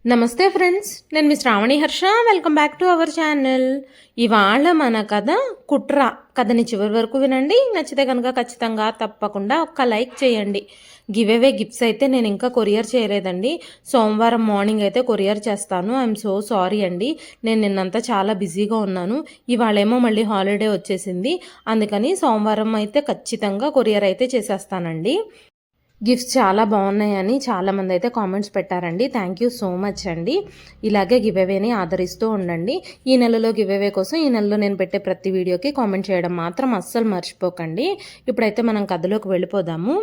నమస్తే ఫ్రెండ్స్, నేను మీ Shravani Harsha. Welcome back to our channel. ఇవాళ మన కథ కుట్ర. కథని చివరి వరకు వినండి. నచ్చితే కనుక ఖచ్చితంగా తప్పకుండా ఒక్క లైక్ చేయండి. గివ్ అవే గిఫ్ట్స్ అయితే నేను ఇంకా కొరియర్ చేయలేదండి. సోమవారం మార్నింగ్ అయితే కొరియర్ చేస్తాను. ఐఎమ్ సో సారీ అండి. నేను నిన్నంతా చాలా బిజీగా ఉన్నాను. ఇవాళేమో మళ్ళీ హాలిడే వచ్చేసింది. అందుకని సోమవారం అయితే ఖచ్చితంగా కొరియర్ అయితే చేసేస్తానండి. గిఫ్ట్స్ చాలా బాగున్నాయని చాలామంది అయితే కామెంట్స్ పెట్టారండి. థ్యాంక్ యూ సో మచ్ అండి. ఇలాగే గివ్ అవేని ఆదరిస్తూ ఉండండి. ఈ నెలలో గివ్ అవే కోసం ఈ నెలలో నేను పెట్టే ప్రతి వీడియోకి కామెంట్ చేయడం మాత్రం అస్సలు మర్చిపోకండి. ఇప్పుడైతే మనం కథలోకి వెళ్ళిపోదాము.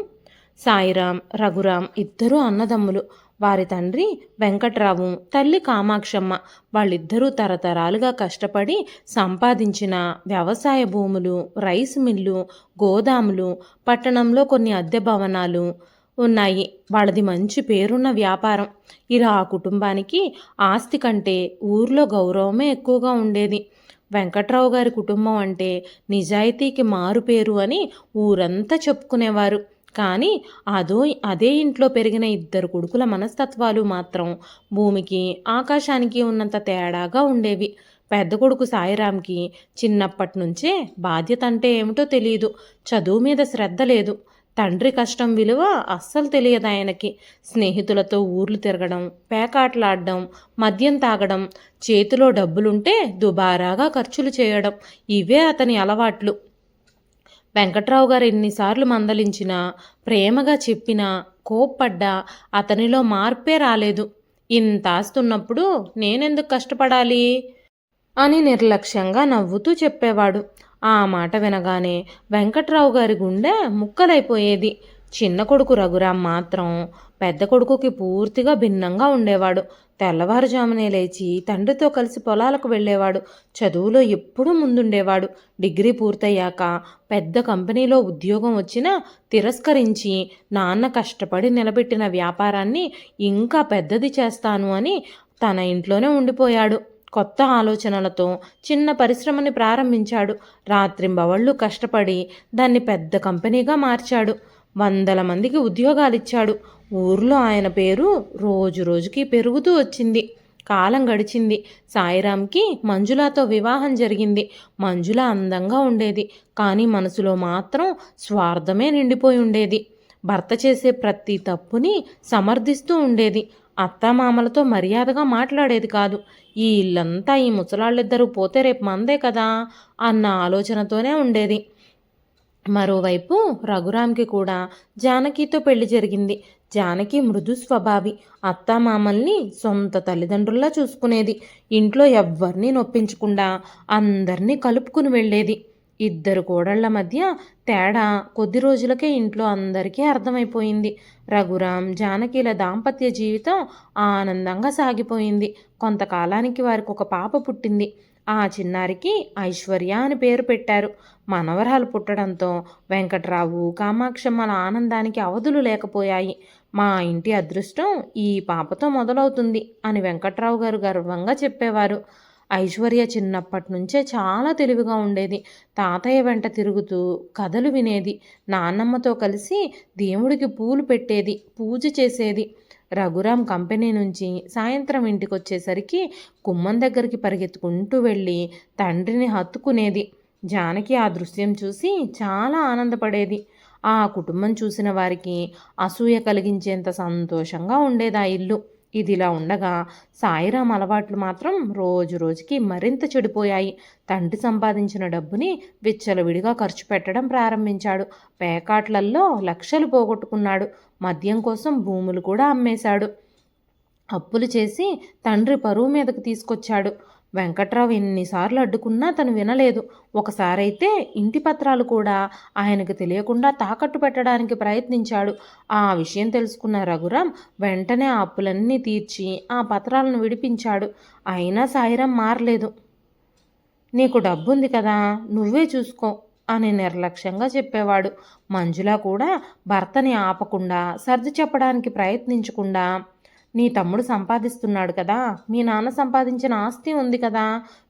సాయిరాం, రఘురాం ఇద్దరూ అన్నదమ్ములు. వారి తండ్రి వెంకట్రావు, తల్లి కామాక్షమ్మ. వాళ్ళిద్దరూ తరతరాలుగా కష్టపడి సంపాదించిన వ్యవసాయ భూములు, రైస్ మిల్లు, గోదాములు, పట్టణంలో కొన్ని అద్దె భవనాలు ఉన్నాయి. వాళ్ళది మంచి పేరున్న వ్యాపారం. ఇలా ఆ కుటుంబానికి ఆస్తి కంటే ఊర్లో గౌరవమే ఎక్కువగా ఉండేది. వెంకట్రావు గారి కుటుంబం అంటే నిజాయితీకి మారుపేరు అని ఊరంతా చెప్పుకునేవారు. కానీ అదే ఇంట్లో పెరిగిన ఇద్దరు కొడుకుల మనస్తత్వాలు మాత్రం భూమికి ఆకాశానికి ఉన్నంత తేడాగా ఉండేవి. పెద్ద కొడుకు సాయిరాంకి చిన్నప్పటి నుంచే బాధ్యత అంటే ఏమిటో తెలియదు. చదువు మీద శ్రద్ధ లేదు. తండ్రి కష్టం విలువ అస్సలు తెలియదు ఆయనకి. స్నేహితులతో ఊర్లు తిరగడం, పేకాటలాడడం, మద్యం తాగడం, చేతిలో డబ్బులుంటే దుబారాగా ఖర్చులు చేయడం, ఇవే అతని అలవాట్లు. వెంకట్రావు గారు ఎన్నిసార్లు మందలించినా, ప్రేమగా చెప్పినా, కోప్పడ్డా అతనిలో మార్పే రాలేదు. ఇంత ఆస్తున్నప్పుడు నేనెందుకు కష్టపడాలి అని నిర్లక్ష్యంగా నవ్వుతూ చెప్పేవాడు. ఆ మాట వినగానే వెంకట్రావు గారి గుండె ముక్కలైపోయేది. చిన్న కొడుకు రఘురాం మాత్రం పెద్ద కొడుకుకి పూర్తిగా భిన్నంగా ఉండేవాడు. తెల్లవారుజామునే లేచి తండ్రితో కలిసి పొలాలకు వెళ్ళేవాడు. చదువులో ఎప్పుడూ ముందుండేవాడు. డిగ్రీ పూర్తయ్యాక పెద్ద కంపెనీలో ఉద్యోగం వచ్చినా తిరస్కరించి నాన్న కష్టపడి నిలబెట్టిన వ్యాపారాన్ని ఇంకా పెద్దది చేస్తాను అని తన ఇంట్లోనే ఉండిపోయాడు. కొత్త ఆలోచనలతో చిన్న పరిశ్రమని ప్రారంభించాడు. రాత్రింబవళ్ళు కష్టపడి దాన్ని పెద్ద కంపెనీగా మార్చాడు. వందల మందికి ఉద్యోగాలిచ్చాడు. ఊర్లో ఆయన పేరు రోజు రోజుకి పెరుగుతూ వచ్చింది. కాలం గడిచింది. సాయిరాంకి మంజులాతో వివాహం జరిగింది. మంజుల అందంగా ఉండేది. కానీ మనసులో మాత్రం స్వార్థమే నిండిపోయి ఉండేది. భర్త చేసే ప్రతి తప్పుని సమర్థిస్తూ ఉండేది. అత్తామామలతో మర్యాదగా మాట్లాడేది కాదు. ఈ ఇల్లంతా ఈ ముసలాళ్ళిద్దరూ పోతే రేపు మందే కదా అన్న ఆలోచనతోనే ఉండేది. మరోవైపు రఘురాంకి కూడా జానకితో పెళ్లి జరిగింది. జానకి మృదు స్వభావి. అత్తామామల్ని సొంత తల్లిదండ్రుల్లా చూసుకునేది. ఇంట్లో ఎవ్వరినీ నొప్పించకుండా అందరినీ కలుపుకుని వెళ్ళేది. ఇద్దరు కోడళ్ల మధ్య తేడా కొద్ది రోజులకే ఇంట్లో అందరికీ అర్థమైపోయింది. రఘురాం, జానకిల దాంపత్య జీవితం ఆనందంగా సాగిపోయింది. కొంతకాలానికి వారికి ఒక పాప పుట్టింది. ఆ చిన్నారికి ఐశ్వర్య అని పేరు పెట్టారు. మనవరాలు పుట్టడంతో వెంకట్రావు, కామాక్షమ్మల ఆనందానికి అవధులు లేకపోయాయి. మా ఇంటి అదృష్టం ఈ పాపతో మొదలవుతుంది అని వెంకట్రావు గారు గర్వంగా చెప్పేవారు. ఐశ్వర్య చిన్నప్పటి నుంచే చాలా తెలివిగా ఉండేది. తాతయ్య వెంట తిరుగుతూ కథలు వినేది. నాన్నమ్మతో కలిసి దేవుడికి పూలు పెట్టేది, పూజ చేసేది. రఘురాం కంపెనీ నుంచి సాయంత్రం ఇంటికి వచ్చేసరికి గుమ్మం దగ్గరికి పరిగెత్తుకుంటూ వెళ్ళి తండ్రిని హత్తుకునేది. జానకి ఆ దృశ్యం చూసి చాలా ఆనందపడేది. ఆ కుటుంబం చూసిన వారికి అసూయ కలిగించేంత సంతోషంగా ఉండేది ఆ ఇల్లు. ఇదిలా ఉండగా సాయిరాం అలవాట్లు మాత్రం రోజు రోజుకి మరింత చెడిపోయాయి. తండ్రి సంపాదించిన డబ్బుని విచ్చలవిడిగా ఖర్చు పెట్టడం ప్రారంభించాడు. పేకాట్లల్లో లక్షలు పోగొట్టుకున్నాడు. మద్యం కోసం భూములు కూడా అమ్మేశాడు. అప్పులు చేసి తండ్రి పరువు మీదకు తీసుకొచ్చాడు. వెంకట్రావు ఎన్నిసార్లు అడ్డుకున్నా తను వినలేదు. ఒకసారైతే ఇంటి పత్రాలు కూడా ఆయనకు తెలియకుండా తాకట్టు పెట్టడానికి ప్రయత్నించాడు. ఆ విషయం తెలుసుకున్న రఘురాం వెంటనే ఆ అప్పులన్నీ తీర్చి ఆ పత్రాలను విడిపించాడు. అయినా సాయిరాం మారలేదు. నీకు డబ్బుంది కదా, నువ్వే చూసుకో అని నిర్లక్ష్యంగా చెప్పేవాడు. మంజుల కూడా భర్తని ఆపకుండా, సర్ది చెప్పడానికి ప్రయత్నించకుండా, నీ తమ్ముడు సంపాదిస్తున్నాడు కదా, మీ నాన్న సంపాదించిన ఆస్తి ఉంది కదా,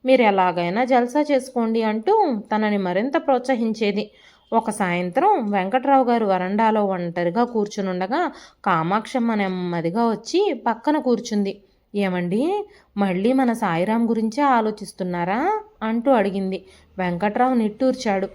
మీరు ఎలాగైనా జల్సా చేసుకోండి అంటూ తనని మరింత ప్రోత్సహించేది. ఒక సాయంత్రం వెంకట్రావు గారు వరండాలో ఒంటరిగా కూర్చునుండగా కామాక్షమ్మ నెమ్మదిగా వచ్చి పక్కన కూర్చుంది. ఏమండి, మళ్ళీ మన సాయిరాం గురించే ఆలోచిస్తున్నారా అంటూ అడిగింది. వెంకట్రావు నిట్టూర్చాడు.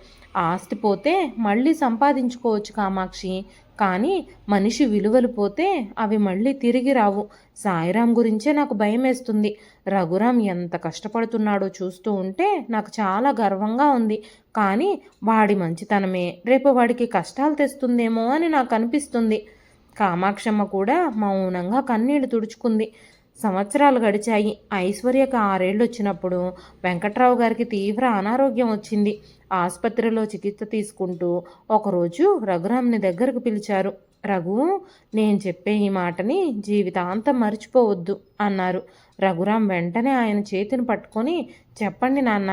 ఆస్తి పోతే మళ్ళీ సంపాదించుకోవచ్చు కామాక్షి, కానీ మనిషి విలువలు పోతే అవి మళ్ళీ తిరిగి రావు. సాయిరాం గురించే నాకు భయమేస్తుంది. రఘురాం ఎంత కష్టపడుతున్నాడో చూస్తూ ఉంటే నాకు చాలా గర్వంగా ఉంది. కానీ వాడి మంచితనమే రేపు వాడికి కష్టాలు తెస్తుందేమో అని నాకు అనిపిస్తుంది. కామాక్షమ్మ కూడా మౌనంగా కన్నీళ్లు తుడుచుకుంది. సంవత్సరాలు గడిచాయి. ఐశ్వర్యకు 6 ఏళ్ళు వచ్చినప్పుడు వెంకట్రావు గారికి తీవ్ర అనారోగ్యం వచ్చింది. ఆసుపత్రిలో చికిత్స తీసుకుంటూ ఒకరోజు రఘురాంని దగ్గరకు పిలిచారు. రఘు, నేను చెప్పే ఈ మాటని జీవితాంతం మర్చిపోవద్దు అన్నారు. రఘురాం వెంటనే ఆయన చేతిని పట్టుకొని, చెప్పండి నాన్న,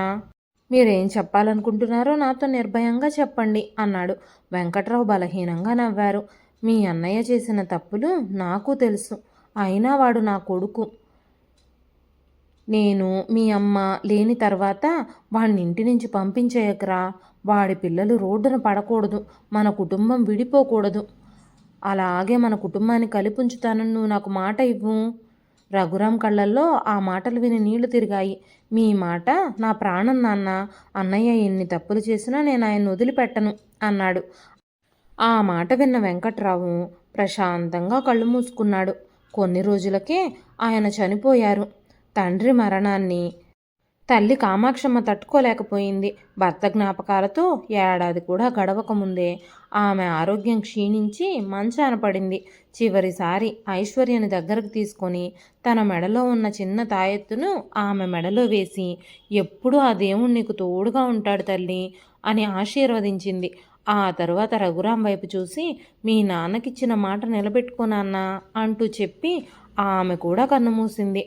మీరేం చెప్పాలనుకుంటున్నారో నాతో నిర్భయంగా చెప్పండి అన్నాడు. వెంకట్రావు బలహీనంగా నవ్వారు. మీ అన్నయ్య చేసిన తప్పులు నాకు తెలుసు. అయినా వాడు నా కొడుకు. నేను మీ అమ్మ లేని తర్వాత వాడిని ఇంటి నుంచి పంపించేయకరా. వాడి పిల్లలు రోడ్డున పడకూడదు. మన కుటుంబం విడిపోకూడదు. అలాగే మన కుటుంబాన్ని కలిపుంచుతానని నువ్వు నాకు మాట ఇవ్వు. రఘురాం కళ్ళల్లో ఆ మాటలు విని నీళ్లు తిరిగాయి. మీ మాట నా ప్రాణం నాన్న. అన్నయ్య ఎన్ని తప్పులు చేసినా నేను ఆయన్ని వదిలిపెట్టను అన్నాడు. ఆ మాట విన్న వెంకట్రావు ప్రశాంతంగా కళ్ళు మూసుకున్నాడు. కొన్ని రోజులకే ఆయన చనిపోయారు. తండ్రి మరణాన్ని తల్లి కామాక్షమ్మ తట్టుకోలేకపోయింది. భర్త జ్ఞాపకాలతో ఏడాది కూడా గడవకముందే ఆమె ఆరోగ్యం క్షీణించి మంచాన పడింది. చివరిసారి ఐశ్వర్యని దగ్గరకు తీసుకొని తన మెడలో ఉన్న చిన్న తాయెత్తును ఆమె మెడలో వేసి, ఎప్పుడూ ఆ దేవుడు నీకు తోడుగా ఉంటాడు తల్లి అని ఆశీర్వదించింది. ఆ తరువాత రఘురాం వైపు చూసి, మీ నాన్నకిచ్చిన మాట నిలబెట్టుకోనాన్నా అంటూ చెప్పి ఆమె కూడా కన్నుమూసింది.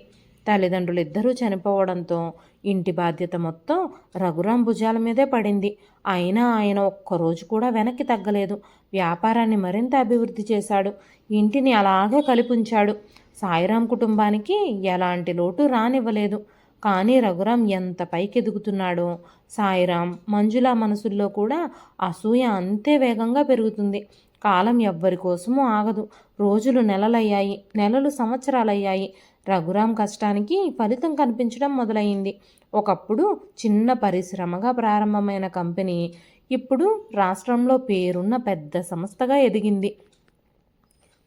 తల్లిదండ్రులిద్దరూ చనిపోవడంతో ఇంటి బాధ్యత మొత్తం రఘురాం భుజాల మీదే పడింది. అయినా ఆయన ఒక్కరోజు కూడా వెనక్కి తగ్గలేదు. వ్యాపారాన్ని మరింత అభివృద్ధి చేశాడు. ఇంటిని అలాగే కలిపుంచాడు. సాయిరాం కుటుంబానికి ఎలాంటి లోటు రానివ్వలేదు. కానీ రఘురాం ఎంత పైకెదుగుతున్నాడో సాయిరాం, మంజుల మనసుల్లో కూడా అసూయ అంతే వేగంగా పెరుగుతుంది. కాలం ఎవ్వరి కోసమూ ఆగదు. రోజులు నెలలయ్యాయి, నెలలు సంవత్సరాలయ్యాయి. రఘురాం కష్టానికి ఫలితం కనిపించడం మొదలైంది. ఒకప్పుడు చిన్న పరిశ్రమగా ప్రారంభమైన కంపెనీ ఇప్పుడు రాష్ట్రంలో పేరున్న పెద్ద సంస్థగా ఎదిగింది.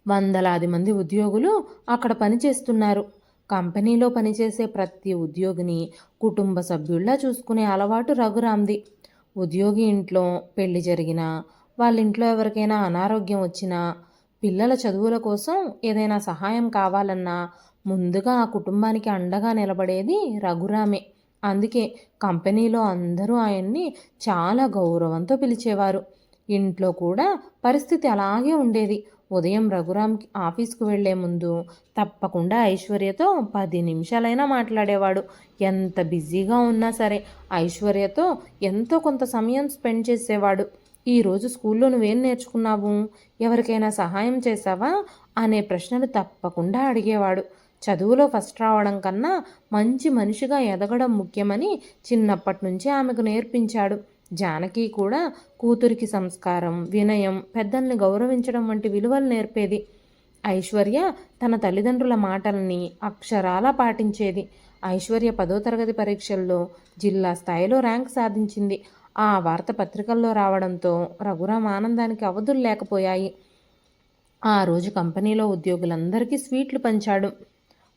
వందలాది మంది ఉద్యోగులు అక్కడ పనిచేస్తున్నారు. కంపెనీలో పనిచేసే ప్రతి ఉద్యోగిని కుటుంబ సభ్యుల్లా చూసుకునే అలవాటు రఘురాంది. ఉద్యోగి ఇంట్లో పెళ్లి జరిగినా, వాళ్ళ ఇంట్లో ఎవరికైనా అనారోగ్యం వచ్చినా, పిల్లల చదువుల కోసం ఏదైనా సహాయం కావాలన్నా ముందుగా ఆ కుటుంబానికి అండగా నిలబడేది రఘురామే. అందుకే కంపెనీలో అందరూ ఆయన్ని చాలా గౌరవంతో పిలిచేవారు. ఇంట్లో కూడా పరిస్థితి అలాగే ఉండేది. ఉదయం రఘురాంకి ఆఫీస్కు వెళ్లే ముందు తప్పకుండా ఐశ్వర్యతో 10 నిమిషాలైనా మాట్లాడేవాడు. ఎంత బిజీగా ఉన్నా సరే ఐశ్వర్యతో ఎంతో కొంత సమయం స్పెండ్ చేసేవాడు. ఈరోజు స్కూల్లో నువ్వేం నేర్చుకున్నావు, ఎవరికైనా సహాయం చేశావా అనే ప్రశ్నలు తప్పకుండా అడిగేవాడు. చదువులో ఫస్ట్ రావడం కన్నా మంచి మనిషిగా ఎదగడం ముఖ్యమని చిన్నప్పటి నుంచి ఆమెకు నేర్పించాడు. జానకి కూడా కూతురికి సంస్కారం, వినయం, పెద్దల్ని గౌరవించడం వంటి విలువలు నేర్పేది. ఐశ్వర్య తన తల్లిదండ్రుల మాటల్ని అక్షరాలా పాటించేది. ఐశ్వర్య 10వ తరగతి పరీక్షల్లో జిల్లా స్థాయిలో ర్యాంక్ సాధించింది. ఆ వార్త పత్రికల్లో రావడంతో రఘురాం ఆనందానికి అవధులు లేకపోయాయి. ఆ రోజు కంపెనీలో ఉద్యోగులందరికీ స్వీట్లు పంచాడు.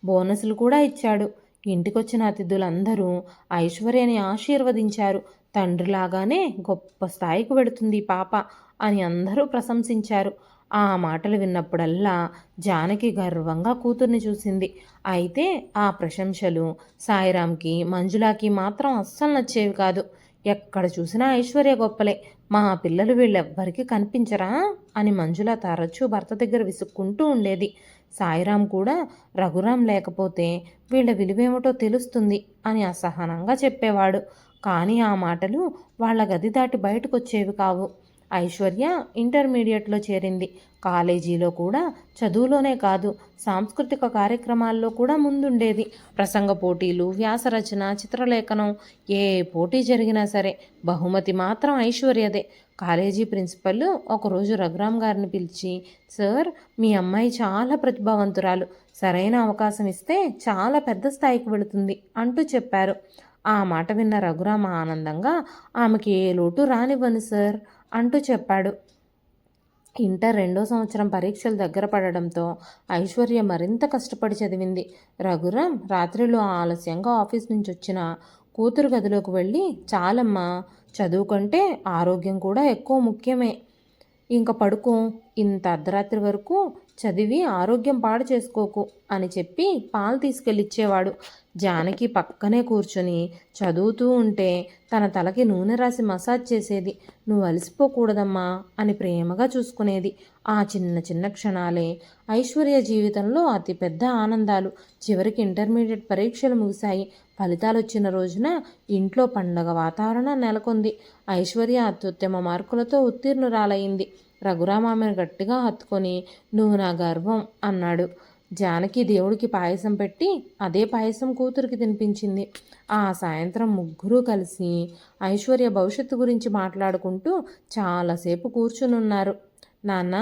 బోనసులు కూడా ఇచ్చాడు. ఇంటికొచ్చిన అతిథులందరూ ఐశ్వర్యని ఆశీర్వదించారు. తండ్రిలాగానే గొప్ప స్థాయికి వెడుతుంది పాప అని అందరూ ప్రశంసించారు. ఆ మాటలు విన్నప్పుడల్లా జానకి గర్వంగా కూతుర్ని చూసింది. అయితే ఆ ప్రశంసలు సాయిరాంకి, మంజులాకి మాత్రం అస్సలు నచ్చేవి కాదు. ఎక్కడ చూసినా ఐశ్వర్య గొప్పలే, మా పిల్లలు వీళ్ళెవ్వరికీ కనిపించరా అని మంజుల తరచూ భర్త దగ్గర విసుక్కుంటూ ఉండేది. సాయిరాం కూడా రఘురాం లేకపోతే వీళ్ళ విలువేమిటో తెలుస్తుంది అని అసహనంగా చెప్పేవాడు. కానీ ఆ మాటలు వాళ్ళ గది దాటి బయటకొచ్చేవి కావు. ఐశ్వర్య ఇంటర్మీడియట్లో చేరింది. కాలేజీలో కూడా చదువులోనే కాదు, సాంస్కృతిక కార్యక్రమాల్లో కూడా ముందుండేది. ప్రసంగ పోటీలు, వ్యాసరచన, చిత్రలేఖనం, ఏ పోటీ జరిగినా సరే బహుమతి మాత్రం ఐశ్వర్యదే. కాలేజీ ప్రిన్సిపల్ ఒకరోజు రఘురాం గారిని పిలిచి, సార్, మీ అమ్మాయి చాలా ప్రతిభావంతురాలు, సరైన అవకాశం ఇస్తే చాలా పెద్ద స్థాయికి వెళుతుంది అంటూ చెప్పారు. ఆ మాట విన్న రఘురామ ఆనందంగా ఆమెకి ఏ లోటు రానివ్వను సార్ అంటూ చెప్పాడు. ఇంటర్ 2వ సంవత్సరం పరీక్షలు దగ్గర పడడంతో ఐశ్వర్య మరింత కష్టపడి చదివింది. రఘురాం రాత్రిలో ఆలస్యంగా ఆఫీస్ నుంచి వచ్చిన కూతురు గదిలోకి వెళ్ళి, చాలమ్మా, చదువు కంటే ఆరోగ్యం కూడా ఎక్కువ ముఖ్యమే, ఇంక పడుకో, ఇంత అర్ధరాత్రి వరకు చదివి ఆరోగ్యం పాడు చేసుకోకు అని చెప్పి పాలు తీసుకెళ్ళిచ్చేవాడు. జానకి పక్కనే కూర్చొని చదువుతూ ఉంటే తన తలకి నూనె రాసి మసాజ్ చేసేది. నువ్వు అలసిపోకూడదమ్మా అని ప్రేమగా చూసుకునేది. ఆ చిన్న చిన్న క్షణాలే ఐశ్వర్య జీవితంలో అతిపెద్ద ఆనందాలు. చివరికి ఇంటర్మీడియట్ పరీక్షలు ముగిశాయి. ఫలితాలు వచ్చిన రోజున ఇంట్లో పండగ వాతావరణం నెలకొంది. ఐశ్వర్య అత్యుత్తమ మార్కులతో ఉత్తీర్ణురాలయ్యింది. రఘురామ ఆమెను గట్టిగా హత్తుకొని, నువ్వు నా గర్వం అన్నాడు. జానకి దేవుడికి పాయసం పెట్టి అదే పాయసం కూతురికి తినిపించింది. ఆ సాయంత్రం ముగ్గురూ కలిసి ఐశ్వర్య భవిష్యత్తు గురించి మాట్లాడుకుంటూ చాలాసేపు కూర్చునున్నారు. నాన్న,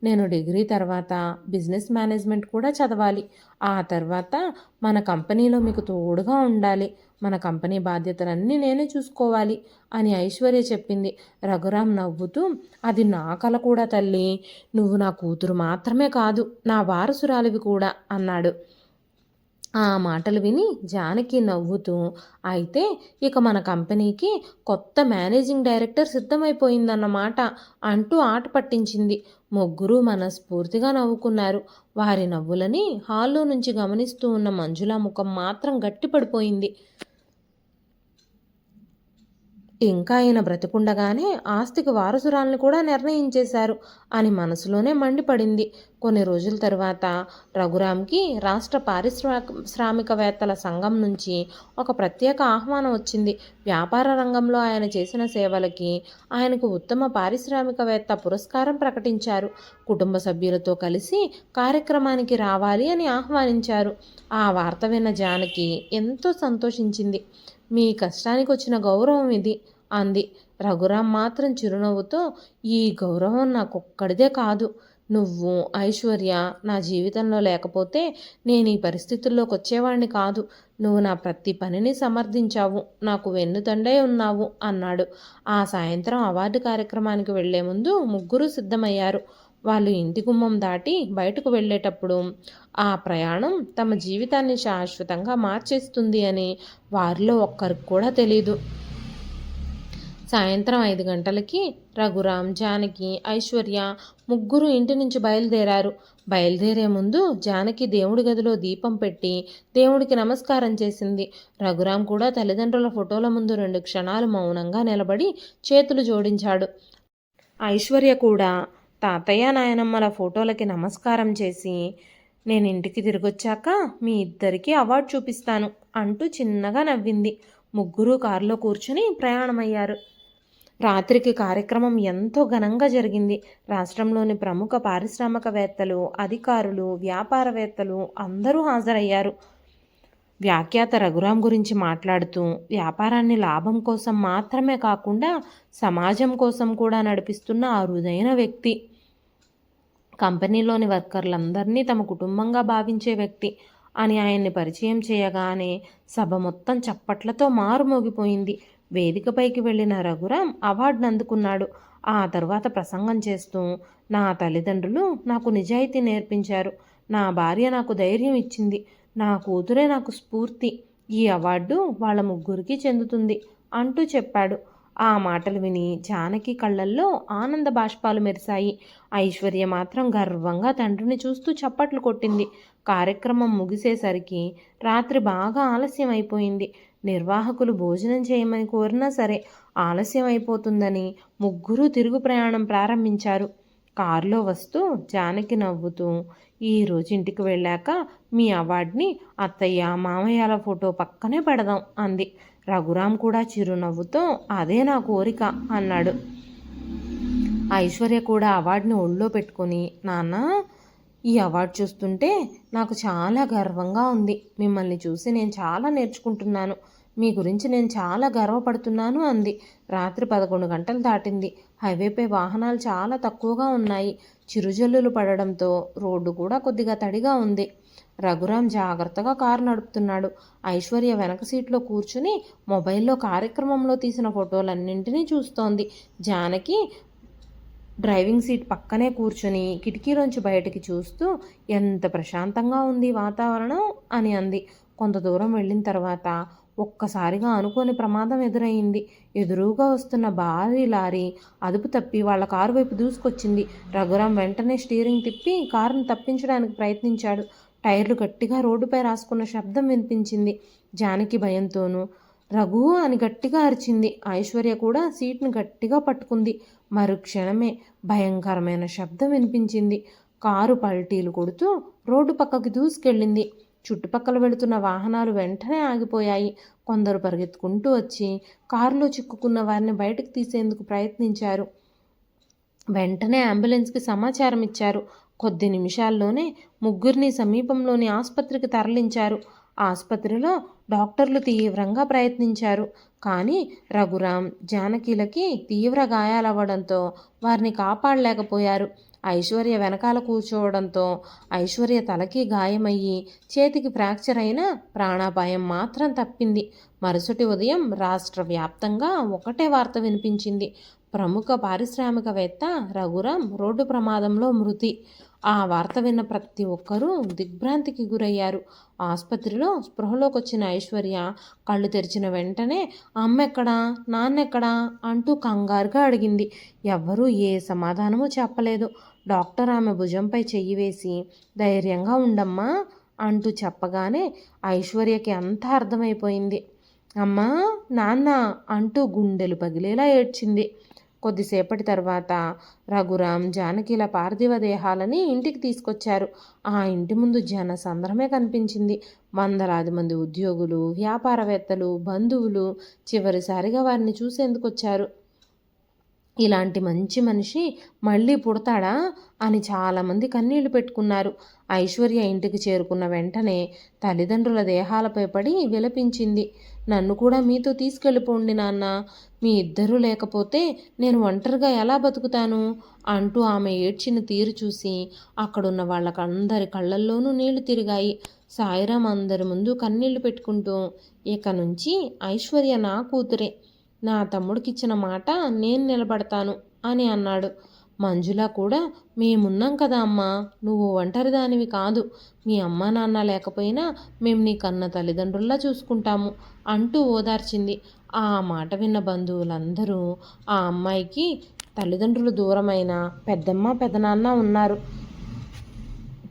నేను డిగ్రీ తర్వాత బిజినెస్ మేనేజ్మెంట్ కూడా చదవాలి. ఆ తర్వాత మన కంపెనీలో మీకు తోడుగా ఉండాలి. మన కంపెనీ బాధ్యతలన్నీ నేనే చూసుకోవాలి అని ఐశ్వర్య చెప్పింది. రఘురాం నవ్వుతూ, అది నా కల కూడా తల్లి. నువ్వు నా కూతురు మాత్రమే కాదు, నా వారసురాలివి కూడా అన్నాడు. ఆ మాటలు విని జానకి నవ్వుతూ, అయితే ఇక మన కంపెనీకి కొత్త మేనేజింగ్ డైరెక్టర్ సిద్ధమైపోయిందన్నమాట అంటూ ఆట పట్టించింది. ముగ్గురు మనస్ఫూర్తిగా నవ్వుకున్నారు. వారి నవ్వులని హాల్లో నుంచి గమనిస్తూ ఉన్న మంజుల ముఖం మాత్రం గట్టిపడిపోయింది. ఇంకా ఆయన బ్రతికుండగానే ఆస్తికి వారసురాల్ని కూడా నిర్ణయించేశారు అని మనసులోనే మండిపడింది. కొన్ని రోజుల తర్వాత రఘురాంకి రాష్ట్ర పారిశ్రామికవేత్తల సంఘం నుంచి ఒక ప్రత్యేక ఆహ్వానం వచ్చింది. వ్యాపార రంగంలో ఆయన చేసిన సేవలకి ఆయనకు ఉత్తమ పారిశ్రామికవేత్త పురస్కారం ప్రకటించారు. కుటుంబ సభ్యులతో కలిసి కార్యక్రమానికి రావాలి అని ఆహ్వానించారు. ఆ వార్త విన్న జానకి ఎంతో సంతోషించింది. మీ కష్టానికి వచ్చిన గౌరవం ఇది అంది. రఘురాం మాత్రం చిరునవ్వుతో, ఈ గౌరవం నాకొక్కడిదే కాదు. నువ్వు, ఐశ్వర్య నా జీవితంలో లేకపోతే నేను ఈ పరిస్థితుల్లోకి వచ్చేవాడిని కాదు. నువ్వు నా ప్రతి పనిని సమర్థించావు, నాకు వెన్నుతండే ఉన్నావు అన్నాడు. ఆ సాయంత్రం అవార్డు కార్యక్రమానికి వెళ్లే ముందు ముగ్గురు సిద్ధమయ్యారు. వాళ్ళు ఇంటి గుమ్మం దాటి బయటకు వెళ్ళేటప్పుడు ఆ ప్రయాణం తమ జీవితాన్ని శాశ్వతంగా మార్చేస్తుంది అని వారిలో ఒక్కరికి కూడా తెలీదు. సాయంత్రం 5 గంటలకి రఘురాం, జానకి, ఐశ్వర్య ముగ్గురు ఇంటి నుంచి బయలుదేరారు. బయలుదేరే ముందు జానకి దేవుడి గదిలో దీపం పెట్టి దేవుడికి నమస్కారం చేసింది. రఘురాం కూడా తల్లిదండ్రుల ఫోటోల ముందు 2 క్షణాలు మౌనంగా నిలబడి చేతులు జోడించాడు. ఐశ్వర్య కూడా తాతయ్య, నాయనమ్మల ఫోటోలకి నమస్కారం చేసి, నేను ఇంటికి తిరిగొచ్చాక మీ ఇద్దరికీ అవార్డు చూపిస్తాను అంటూ చిన్నగా నవ్వింది. ముగ్గురు కారులో కూర్చుని ప్రయాణమయ్యారు. రాత్రికి కార్యక్రమం ఎంతో ఘనంగా జరిగింది. రాష్ట్రంలోని ప్రముఖ పారిశ్రామికవేత్తలు, అధికారులు, వ్యాపారవేత్తలు అందరూ హాజరయ్యారు. వ్యాఖ్యాత రఘురాం గురించి మాట్లాడుతూ, వ్యాపారాన్ని లాభం కోసం మాత్రమే కాకుండా సమాజం కోసం కూడా నడిపిస్తున్న అరుదైన వ్యక్తి, కంపెనీలోని వర్కర్లందరినీ తమ కుటుంబంగా భావించే వ్యక్తి అని ఆయన్ని పరిచయం చేయగానే సభ మొత్తం చప్పట్లతో మారుమోగిపోయింది. వేదికపైకి వెళ్ళిన రఘురాం అవార్డును అందుకున్నాడు. ఆ తర్వాత ప్రసంగం చేస్తూ, నా తల్లిదండ్రులు నాకు నిజాయితీ నేర్పించారు, నా భార్య నాకు ధైర్యం ఇచ్చింది, నా కూతురే నాకు స్ఫూర్తి, ఈ అవార్డు వాళ్ళ ముగ్గురికి చెందుతుంది అంటూ చెప్పాడు. ఆ మాటలు విని జానకి కళ్ళల్లో ఆనంద బాష్పాలు మెరిశాయి. ఐశ్వర్య మాత్రం గర్వంగా తండ్రిని చూస్తూ చప్పట్లు కొట్టింది. కార్యక్రమం ముగిసేసరికి రాత్రి బాగా ఆలస్యం అయిపోయింది. నిర్వాహకులు భోజనం చేయమని కోరినా సరే ఆలస్యం అయిపోతుందని ముగ్గురు తిరుగు ప్రయాణం ప్రారంభించారు. కారులో వస్తూ జానకి నవ్వుతూ, ఈరోజు ఇంటికి వెళ్ళాక మీ అవార్డుని అత్తయ్య, మామయ్యల ఫోటో పక్కనే పెడదాం అంది. రఘురాం కూడా చిరునవ్వుతో, అదే నా కోరిక అన్నాడు. ఐశ్వర్య కూడా అవార్డుని ఒళ్ళో పెట్టుకొని, నాన్న, ఈ అవార్డు చూస్తుంటే నాకు చాలా గర్వంగా ఉంది. మిమ్మల్ని చూసి నేను చాలా నేర్చుకుంటున్నాను. మీ గురించి నేను చాలా గర్వపడుతున్నాను అంది. రాత్రి 11 గంటలు దాటింది. హైవేపై వాహనాలు చాలా తక్కువగా ఉన్నాయి. చిరుజల్లులు పడడంతో రోడ్డు కూడా కొద్దిగా తడిగా ఉంది. రఘురాం జాగ్రత్తగా కారు నడుపుతున్నాడు. ఐశ్వర్య వెనక సీట్లో కూర్చుని మొబైల్లో కార్యక్రమంలో తీసిన ఫోటోలన్నింటినీ చూస్తోంది. జానకి డ్రైవింగ్ సీట్ పక్కనే కూర్చొని కిటికీలోంచి బయటికి చూస్తూ ఎంత ప్రశాంతంగా ఉంది వాతావరణం అని అంది. కొంత దూరం వెళ్ళిన తర్వాత ఒక్కసారిగా అనుకోని ప్రమాదం ఎదురయింది. ఎదురుగా వస్తున్న భారీ లారీ అదుపు తప్పి వాళ్ళ కారు వైపు దూసుకొచ్చింది. రఘురాం వెంటనే స్టీరింగ్ తిప్పి కారును తప్పించడానికి ప్రయత్నించాడు. టైర్లు గట్టిగా రోడ్డుపై రాసుకున్న శబ్దం వినిపించింది. జానకి భయంతోనూ రఘు అని గట్టిగా అరిచింది. ఐశ్వర్య కూడా సీట్ను గట్టిగా పట్టుకుంది. మరుక్షణమే భయంకరమైన శబ్దం వినిపించింది. కారు పల్టీలు కొడుతూ రోడ్డు పక్కకి దూసుకెళ్ళింది. చుట్టుపక్కల వెళుతున్న వాహనాలు వెంటనే ఆగిపోయాయి. కొందరు పరిగెత్తుకుంటూ వచ్చి కారులో చిక్కుకున్న వారిని బయటకు తీసేందుకు ప్రయత్నించారు. వెంటనే అంబులెన్స్కి సమాచారం ఇచ్చారు. కొద్ది నిమిషాల్లోనే ముగ్గురిని సమీపంలోని ఆసుపత్రికి తరలించారు. ఆసుపత్రిలో డాక్టర్లు తీవ్రంగా ప్రయత్నించారు. కానీ రఘురాం, జానకిలకి తీవ్ర గాయాలవ్వడంతో వారిని కాపాడలేకపోయారు. ఐశ్వర్య వెనకాల కూర్చోవడంతో ఐశ్వర్య తలకి గాయమయ్యి చేతికి ఫ్రాక్చర్ అయినా ప్రాణాపాయం మాత్రం తప్పింది. మరుసటి ఉదయం రాష్ట్ర వ్యాప్తంగా ఒకటే వార్త వినిపించింది. ప్రముఖ పారిశ్రామికవేత్త రఘురాం రోడ్డు ప్రమాదంలో మృతి. ఆ వార్త విన్న ప్రతి ఒక్కరూ దిగ్భ్రాంతికి గురయ్యారు. ఆసుపత్రిలో స్పృహలోకి వచ్చిన ఐశ్వర్య కళ్ళు తెరిచిన వెంటనే అమ్మెక్కడా, నాన్నెక్కడా అంటూ కంగారుగా అడిగింది. ఎవ్వరూ ఏ సమాధానమూ చెప్పలేదు. డాక్టర్ ఆమె భుజంపై చెయ్యి వేసి ధైర్యంగా ఉండమ్మా అంటూ చెప్పగానే ఐశ్వర్యకి అంతా అర్థమైపోయింది. అమ్మా, నాన్న అంటూ గుండెలు పగిలేలా ఏడ్చింది. కొద్దిసేపటి తర్వాత రఘురాం, జానకిల పార్థివ దేహాలని ఇంటికి తీసుకొచ్చారు. ఆ ఇంటి ముందు జన సంద్రమే కనిపించింది. వందలాది మంది ఉద్యోగులు, వ్యాపారవేత్తలు, బంధువులు చివరిసారిగా వారిని చూసేందుకు వచ్చారు. ఇలాంటి మంచి మనిషి మళ్ళీ పుడతాడా అని చాలామంది కన్నీళ్లు పెట్టుకున్నారు. ఐశ్వర్య ఇంటికి చేరుకున్న వెంటనే తల్లిదండ్రుల దేహాలపై పడి విలపించింది. నన్ను కూడా మీతో తీసుకెళ్ళిపోండి నాన్న, మీ ఇద్దరూ లేకపోతే నేను ఒంటరిగా ఎలా బతుకుతాను అంటూ ఆమె ఏడ్చిన తీరు చూసి అక్కడున్న వాళ్ళకందరి కళ్ళల్లోనూ నీళ్లు తిరిగాయి. సాయిరాం అందరి ముందు కన్నీళ్లు పెట్టుకుంటూ, ఇక నుంచి ఐశ్వర్య నా కూతురే, నా తమ్ముడికిచ్చిన మాట నేను నిలబడతాను అని అన్నాడు. మంజుల కూడా మేమున్నాం కదా అమ్మా, నువ్వు ఒంటరిదానివి కాదు, మీ అమ్మా నాన్న లేకపోయినా మేము నీ కన్న తల్లిదండ్రుల్లా చూసుకుంటాము అంటూ ఓదార్చింది. ఆ మాట విన్న బంధువులందరూ ఆ అమ్మాయికి తల్లిదండ్రులు దూరమైన పెద్దమ్మ పెదనాన్న ఉన్నారు,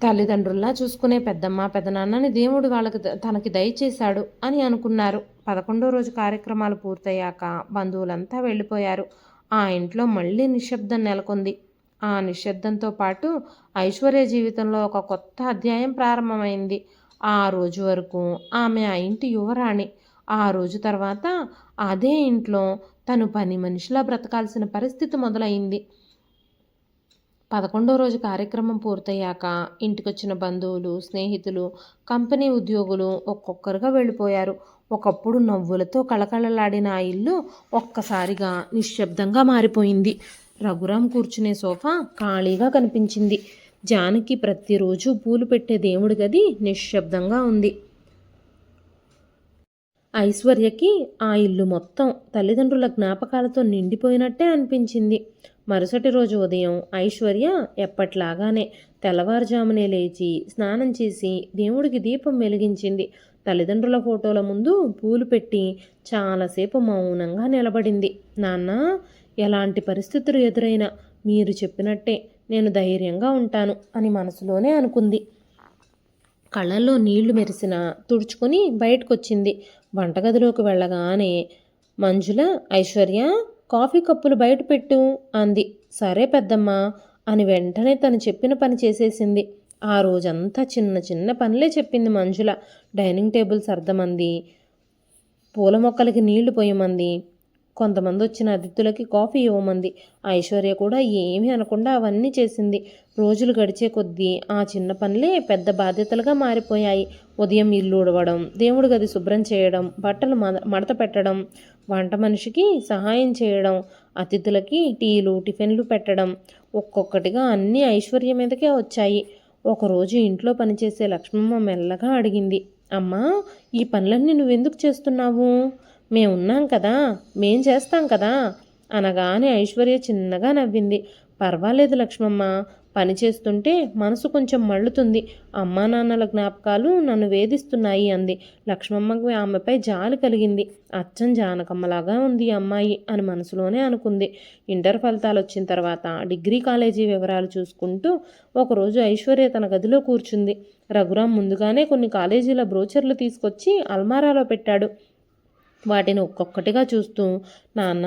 తల్లిదండ్రుల్లా చూసుకునే పెద్దమ్మ పెదనాన్నని దేవుడు వాళ్ళకి తనకి దయచేశాడు అని అనుకున్నారు. 11వ రోజు కార్యక్రమాలు పూర్తయ్యాక బంధువులంతా వెళ్ళిపోయారు. ఆ ఇంట్లో మళ్ళీ నిశ్శబ్దం నెలకొంది. ఆ నిశ్శబ్దంతో పాటు ఐశ్వర్య జీవితంలో ఒక కొత్త అధ్యాయం ప్రారంభమైంది. ఆ రోజు వరకు ఆమె ఆ ఇంటి యువరాణి. ఆ రోజు తర్వాత అదే ఇంట్లో తను పని మనిషిలా బ్రతకాల్సిన పరిస్థితి మొదలైంది. 11వ రోజు కార్యక్రమం పూర్తయ్యాక ఇంటికొచ్చిన బంధువులు, స్నేహితులు, కంపెనీ ఉద్యోగులు ఒక్కొక్కరుగా వెళ్ళిపోయారు. ఒకప్పుడు నవ్వులతో కళకళలాడిన ఆ ఇల్లు ఒక్కసారిగా నిశ్శబ్దంగా మారిపోయింది. రఘురాం కూర్చునే సోఫా ఖాళీగా కనిపించింది. జానకి ప్రతిరోజు పూలు పెట్టే దేవుడి గది నిశ్శబ్దంగా ఉంది. ఐశ్వర్యకి ఆ ఇల్లు మొత్తం తల్లిదండ్రుల జ్ఞాపకాలతో నిండిపోయినట్టే అనిపించింది. మరుసటి రోజు ఉదయం ఐశ్వర్య ఎప్పట్లాగానే తెల్లవారుజామునే లేచి స్నానం చేసి దేవుడికి దీపం వెలిగించింది. తల్లిదండ్రుల ఫోటోల ముందు పూలు పెట్టి చాలాసేపు మౌనంగా నిలబడింది. నాన్న, ఎలాంటి పరిస్థితులు ఎదురైనా మీరు చెప్పినట్టే నేను ధైర్యంగా ఉంటాను అని మనసులోనే అనుకుంది. కళ్ళల్లో నీళ్లు మెరిసిన తుడుచుకొని బయటకొచ్చింది. వంటగదిలోకి వెళ్ళగానే మంజుల, ఐశ్వర్య కాఫీ కప్పులు బయట పెట్టు అంది. సరే పెద్దమ్మ అని వెంటనే తను చెప్పిన పని చేసేసింది. ఆ రోజంతా చిన్న చిన్న పనులే చెప్పింది మంజుల. డైనింగ్ టేబుల్ సర్దమంది, పూల మొక్కలకి నీళ్లు పోయమంది, కొంతమంది వచ్చిన అతిథులకి కాఫీ ఇవ్వమంది. ఐశ్వర్య కూడా ఏమీ అనకుండా అవన్నీ చేసింది. రోజులు గడిచే కొద్దీ ఆ చిన్న పనులే పెద్ద బాధ్యతలుగా మారిపోయాయి. ఉదయం ఇల్లు ఉడవడం, దేవుడి గది శుభ్రం చేయడం, బట్టలు మడత పెట్టడం, వంట మనిషికి సహాయం చేయడం, అతిథులకి టీలు టిఫిన్లు పెట్టడం, ఒక్కొక్కటిగా అన్నీ ఐశ్వర్య మీదకే వచ్చాయి. ఒకరోజు ఇంట్లో పనిచేసే లక్ష్మమ్మ మెల్లగా అడిగింది, అమ్మా, ఈ పనులన్నీ నువ్వెందుకు చేస్తున్నావు? మేమున్నాం కదా, మేం చేస్తాం కదా అనగానే ఐశ్వర్య చిన్నగా నవ్వింది. పర్వాలేదు లక్ష్మమ్మ, పని చేస్తుంటే మనసు కొంచెం మళ్ళుతుంది. అమ్మా నాన్నల జ్ఞాపకాలు నన్ను వేధిస్తున్నాయి అంది. లక్ష్మమ్మకు ఆమెపై జాలి కలిగింది. అచ్చం జానకమ్మలాగా ఉంది ఈ అమ్మాయి అని మనసులోనే అనుకుంది. ఇంటర్ ఫలితాలు వచ్చిన తర్వాత డిగ్రీ కాలేజీ వివరాలు చూసుకుంటూ ఒకరోజు ఐశ్వర్య తన గదిలో కూర్చుంది. రఘురాం ముందుగానే కొన్ని కాలేజీల బ్రోచర్లు తీసుకొచ్చి అల్మారాలో పెట్టాడు. వాటిని ఒక్కొక్కటిగా చూస్తూ, నాన్న,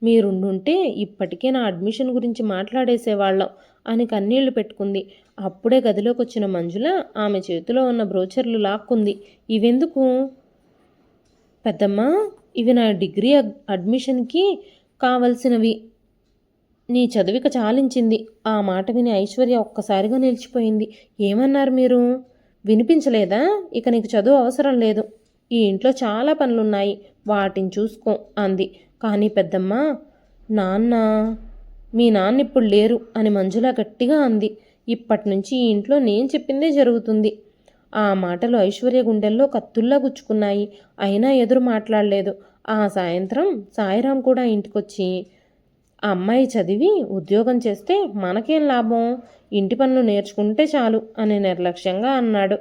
మీరుండుంటే ఇప్పటికే నా అడ్మిషన్ గురించి మాట్లాడేసేవాళ్ళం అని కన్నీళ్లు పెట్టుకుంది. అప్పుడే గదిలోకి వచ్చిన మంజుల ఆమె చేతిలో ఉన్న బ్రోచర్లు లాక్కుంది. ఇవెందుకు? పెద్దమ్మ, ఇవి నా డిగ్రీ అడ్మిషన్కి కావలసినవి. నీ చదువిక చాలించింది. ఆ మాట విని ఐశ్వర్య ఒక్కసారిగా నిలిచిపోయింది. ఏమన్నారు మీరు? వినిపించలేదా? ఇక నీకు చదువు అవసరం లేదు. ఈ ఇంట్లో చాలా పనులున్నాయి, వాటిని చూసుకో అంది. కానీ పెద్దమ్మ, మీ నాన్న ఇప్పుడు లేరు అని మంజుల గట్టిగా అంది. ఇప్పటి నుంచి ఈ ఇంట్లో నేను చెప్పిందే జరుగుతుంది. ఆ మాటలు ఐశ్వర్య గుండెల్లో కత్తుల్లా గుచ్చుకున్నాయి. అయినా ఎదురు మాట్లాడలేదు. ఆ సాయంత్రం సాయిరాం కూడా ఇంటికొచ్చి, ఆ అమ్మాయి చదివి ఉద్యోగం చేస్తే మనకేం లాభం, ఇంటి పనులు నేర్చుకుంటే చాలు అని నిర్లక్ష్యంగా అన్నాడు.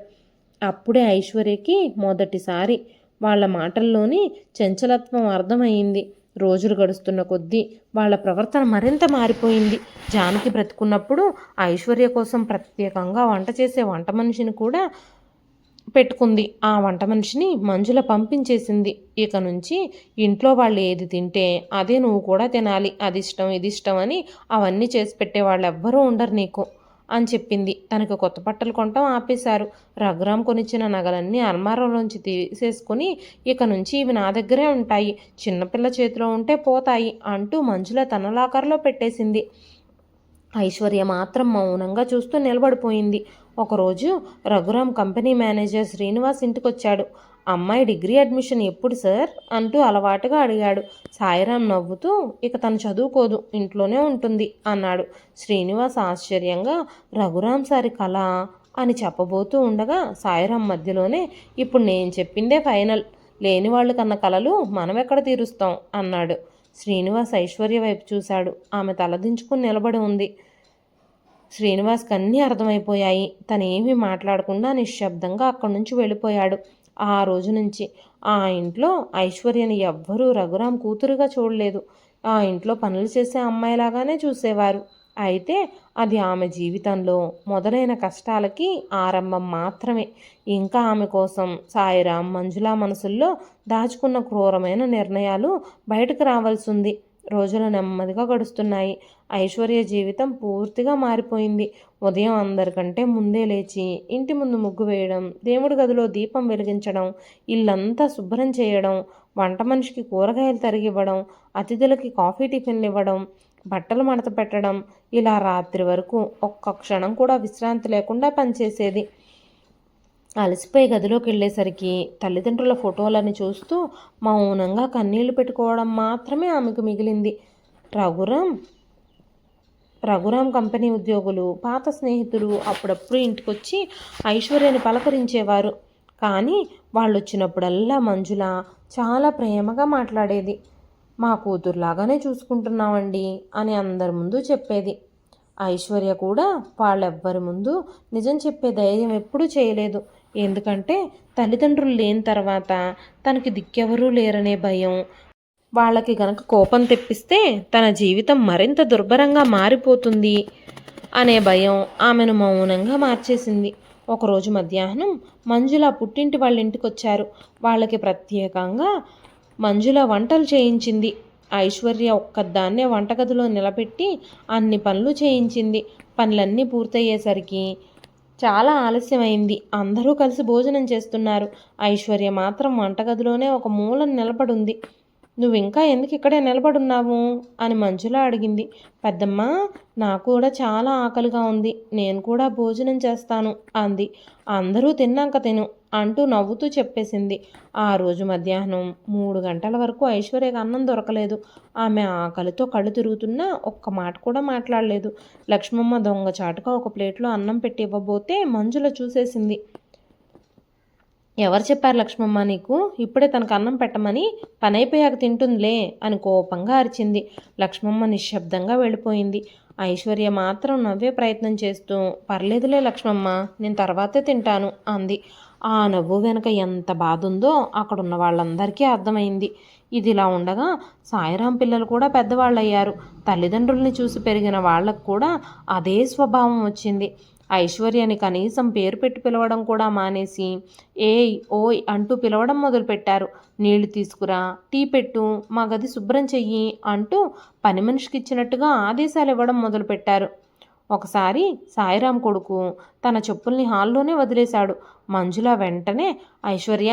అప్పుడే ఐశ్వర్యకి మొదటిసారి వాళ్ళ మాటల్లోని చంచలత్వం అర్థమయ్యింది. రోజులు గడుస్తున్న కొద్దీ వాళ్ళ ప్రవర్తన మరింత మారిపోయింది. జానకి బ్రతుకున్నప్పుడు ఐశ్వర్య కోసం ప్రత్యేకంగా వంట చేసే వంట మనిషిని కూడా పెట్టుకుంది. ఆ వంట మనిషిని మంజుల పంపించేసింది. ఇక నుంచి ఇంట్లో వాళ్ళు ఏది తింటే అదే నువ్వు కూడా తినాలి, అది ఇష్టం ఇది ఇష్టం అని అవన్నీ చేసి పెట్టే వాళ్ళు ఎవ్వరూ ఉండరు నీకు అని చెప్పింది. తనకు కొత్త బట్టలు కొనటం ఆపేశారు. రఘురాం కొనిచ్చిన నగలన్నీ అల్మారాలోంచి తీసేసుకుని, ఇక నుంచి ఇవి నా దగ్గరే ఉంటాయి, చిన్నపిల్ల చేతిలో ఉంటే పోతాయి అంటూ మంజుల తన లాకర్లో పెట్టేసింది. ఐశ్వర్య మాత్రం మౌనంగా చూస్తూ నిలబడిపోయింది. ఒకరోజు రఘురాం కంపెనీ మేనేజర్ శ్రీనివాస్ ఇంటికొచ్చాడు. అమ్మాయి డిగ్రీ అడ్మిషన్ ఎప్పుడు సార్ అంటూ అలవాటుగా అడిగాడు. సాయిరాం నవ్వుతూ, ఇక తను చదువుకోదు, ఇంట్లోనే ఉంటుంది అన్నాడు. శ్రీనివాస్ ఆశ్చర్యంగా, రఘురాం సారి కళ అని చెప్పబోతూ ఉండగా సాయిరాం మధ్యలోనే, ఇప్పుడు నేను చెప్పిందే ఫైనల్, లేని వాళ్ళు కన్న కలలు మనం ఎక్కడ తీరుస్తాం అన్నాడు. శ్రీనివాస్ ఐశ్వర్య వైపు చూశాడు. ఆమె తలదించుకుని నిలబడి ఉంది. శ్రీనివాస్కి అన్నీ అర్థమైపోయాయి. తనేమీ మాట్లాడకుండా నిశ్శబ్దంగా అక్కడి నుంచి వెళ్ళిపోయాడు. ఆ రోజు నుంచి ఆ ఇంట్లో ఐశ్వర్యని ఎవ్వరూ రఘురాం కూతురుగా చూడలేదు. ఆ ఇంట్లో పనులు చేసే అమ్మాయిలాగానే చూసేవారు. అయితే అది ఆమె జీవితంలో మొదలైన కష్టాలకి ఆరంభం మాత్రమే. ఇంకా ఆమె కోసం సాయిరాం, మంజుల మనసుల్లో దాచుకున్న క్రూరమైన నిర్ణయాలు బయటకు రావాల్సి ఉంది. రోజులు నెమ్మదిగా గడుస్తున్నాయి. ఐశ్వర్య జీవితం పూర్తిగా మారిపోయింది. ఉదయం అందరికంటే ముందే లేచి ఇంటి ముందు ముగ్గు వేయడం, దేవుడి గదిలో దీపం వెలిగించడం, ఇల్లంతా శుభ్రం చేయడం, వంట మనిషికి కూరగాయలు తరిగివ్వడం, అతిథులకి కాఫీ టిఫిన్లు ఇవ్వడం, బట్టలు మడత పెట్టడం, ఇలా రాత్రి వరకు ఒక్క క్షణం కూడా విశ్రాంతి లేకుండా పనిచేసేది. అలసిపోయి గదిలోకి వెళ్ళేసరికి తల్లిదండ్రుల ఫోటోలని చూస్తూ మౌనంగా కన్నీళ్లు పెట్టుకోవడం మాత్రమే ఆమెకు మిగిలింది. రఘురాం కంపెనీ ఉద్యోగులు, పాత స్నేహితులు అప్పుడప్పుడు ఇంటికొచ్చి ఐశ్వర్యని పలకరించేవారు. కానీ వాళ్ళు వచ్చినప్పుడల్లా మంజుల చాలా ప్రేమగా మాట్లాడేది. మా కూతురులాగానే చూసుకుంటున్నామండి అని అందరి ముందు చెప్పేది. ఐశ్వర్య కూడా వాళ్ళెవ్వరి ముందు నిజం చెప్పే ధైర్యం ఎప్పుడూ చేయలేదు. ఎందుకంటే తల్లిదండ్రులు లేని తర్వాత తనకి దిక్కెవరూ లేరనే భయం, వాళ్ళకి గనక కోపం తెప్పిస్తే తన జీవితం మరింత దుర్భరంగా మారిపోతుంది అనే భయం ఆమెను మౌనంగా మార్చేసింది. ఒకరోజు మధ్యాహ్నం మంజుల పుట్టింటి వాళ్ళ ఇంటికి వచ్చారు. వాళ్ళకి ప్రత్యేకంగా మంజుల వంటలు చేయించింది. ఐశ్వర్య ఒక్కదాన్నే వంటగదిలో నిలబెట్టి అన్ని పనులు చేయించింది. పనులన్నీ పూర్తయ్యేసరికి చాలా ఆలస్యమైంది. అందరూ కలిసి భోజనం చేస్తున్నారు. ఐశ్వర్య మాత్రం వంటగదిలోనే ఒక మూలను నిలబడుంది. నువ్వింకా ఎందుకు ఇక్కడే నిలబడున్నావు అని మంజుల అడిగింది. పెద్దమ్మ, నాకు కూడా చాలా ఆకలిగా ఉంది, నేను కూడా భోజనం చేస్తాను అంది. అందరూ తిన్నాక తిను అంటూ నవ్వుతూ చెప్పేసింది. ఆ రోజు మధ్యాహ్నం 3 గంటల వరకు ఐశ్వర్యకు అన్నం దొరకలేదు. ఆమె ఆకలితో కళ్ళు తిరుగుతున్నా ఒక్క మాట కూడా మాట్లాడలేదు. లక్ష్మమ్మ దొంగచాటుగా ఒక ప్లేట్లో అన్నం పెట్టి ఇవ్వబోతే మంజుల చూసేసింది. ఎవరు చెప్పారు లక్ష్మమ్మ నీకు ఇప్పుడే తనకు అన్నం పెట్టమని? పని అయిపోయాక తింటుందిలే అని కోపంగా అరిచింది. లక్ష్మమ్మ నిశ్శబ్దంగా వెళ్ళిపోయింది. ఐశ్వర్య మాత్రం నవ్వే ప్రయత్నం చేస్తూ, పర్లేదులే లక్ష్మమ్మ, నేను తర్వాతే తింటాను అంది. ఆ నవ్వు వెనక ఎంత బాధ ఉందో అక్కడున్న వాళ్ళందరికీ అర్థమైంది. ఇదిలా ఉండగా సాయిరాం పిల్లలు కూడా పెద్దవాళ్ళయ్యారు. తల్లిదండ్రుల్ని చూసి పెరిగిన వాళ్లకు కూడా అదే స్వభావం వచ్చింది. ఐశ్వర్యని కనీసం పేరు పెట్టి పిలవడం కూడా మానేసి ఏయ్ ఓయ్ అంటూ పిలవడం మొదలుపెట్టారు. నీళ్లు తీసుకురా, టీ పెట్టు, మా గది శుభ్రం చెయ్యి అంటూ పని మనిషికి ఇచ్చినట్టుగా ఆదేశాలు ఇవ్వడం మొదలుపెట్టారు. ఒకసారి సాయిరాం కొడుకు తన చెప్పుల్ని హాల్లోనే వదిలేశాడు. మంజుల వెంటనే, ఐశ్వర్య,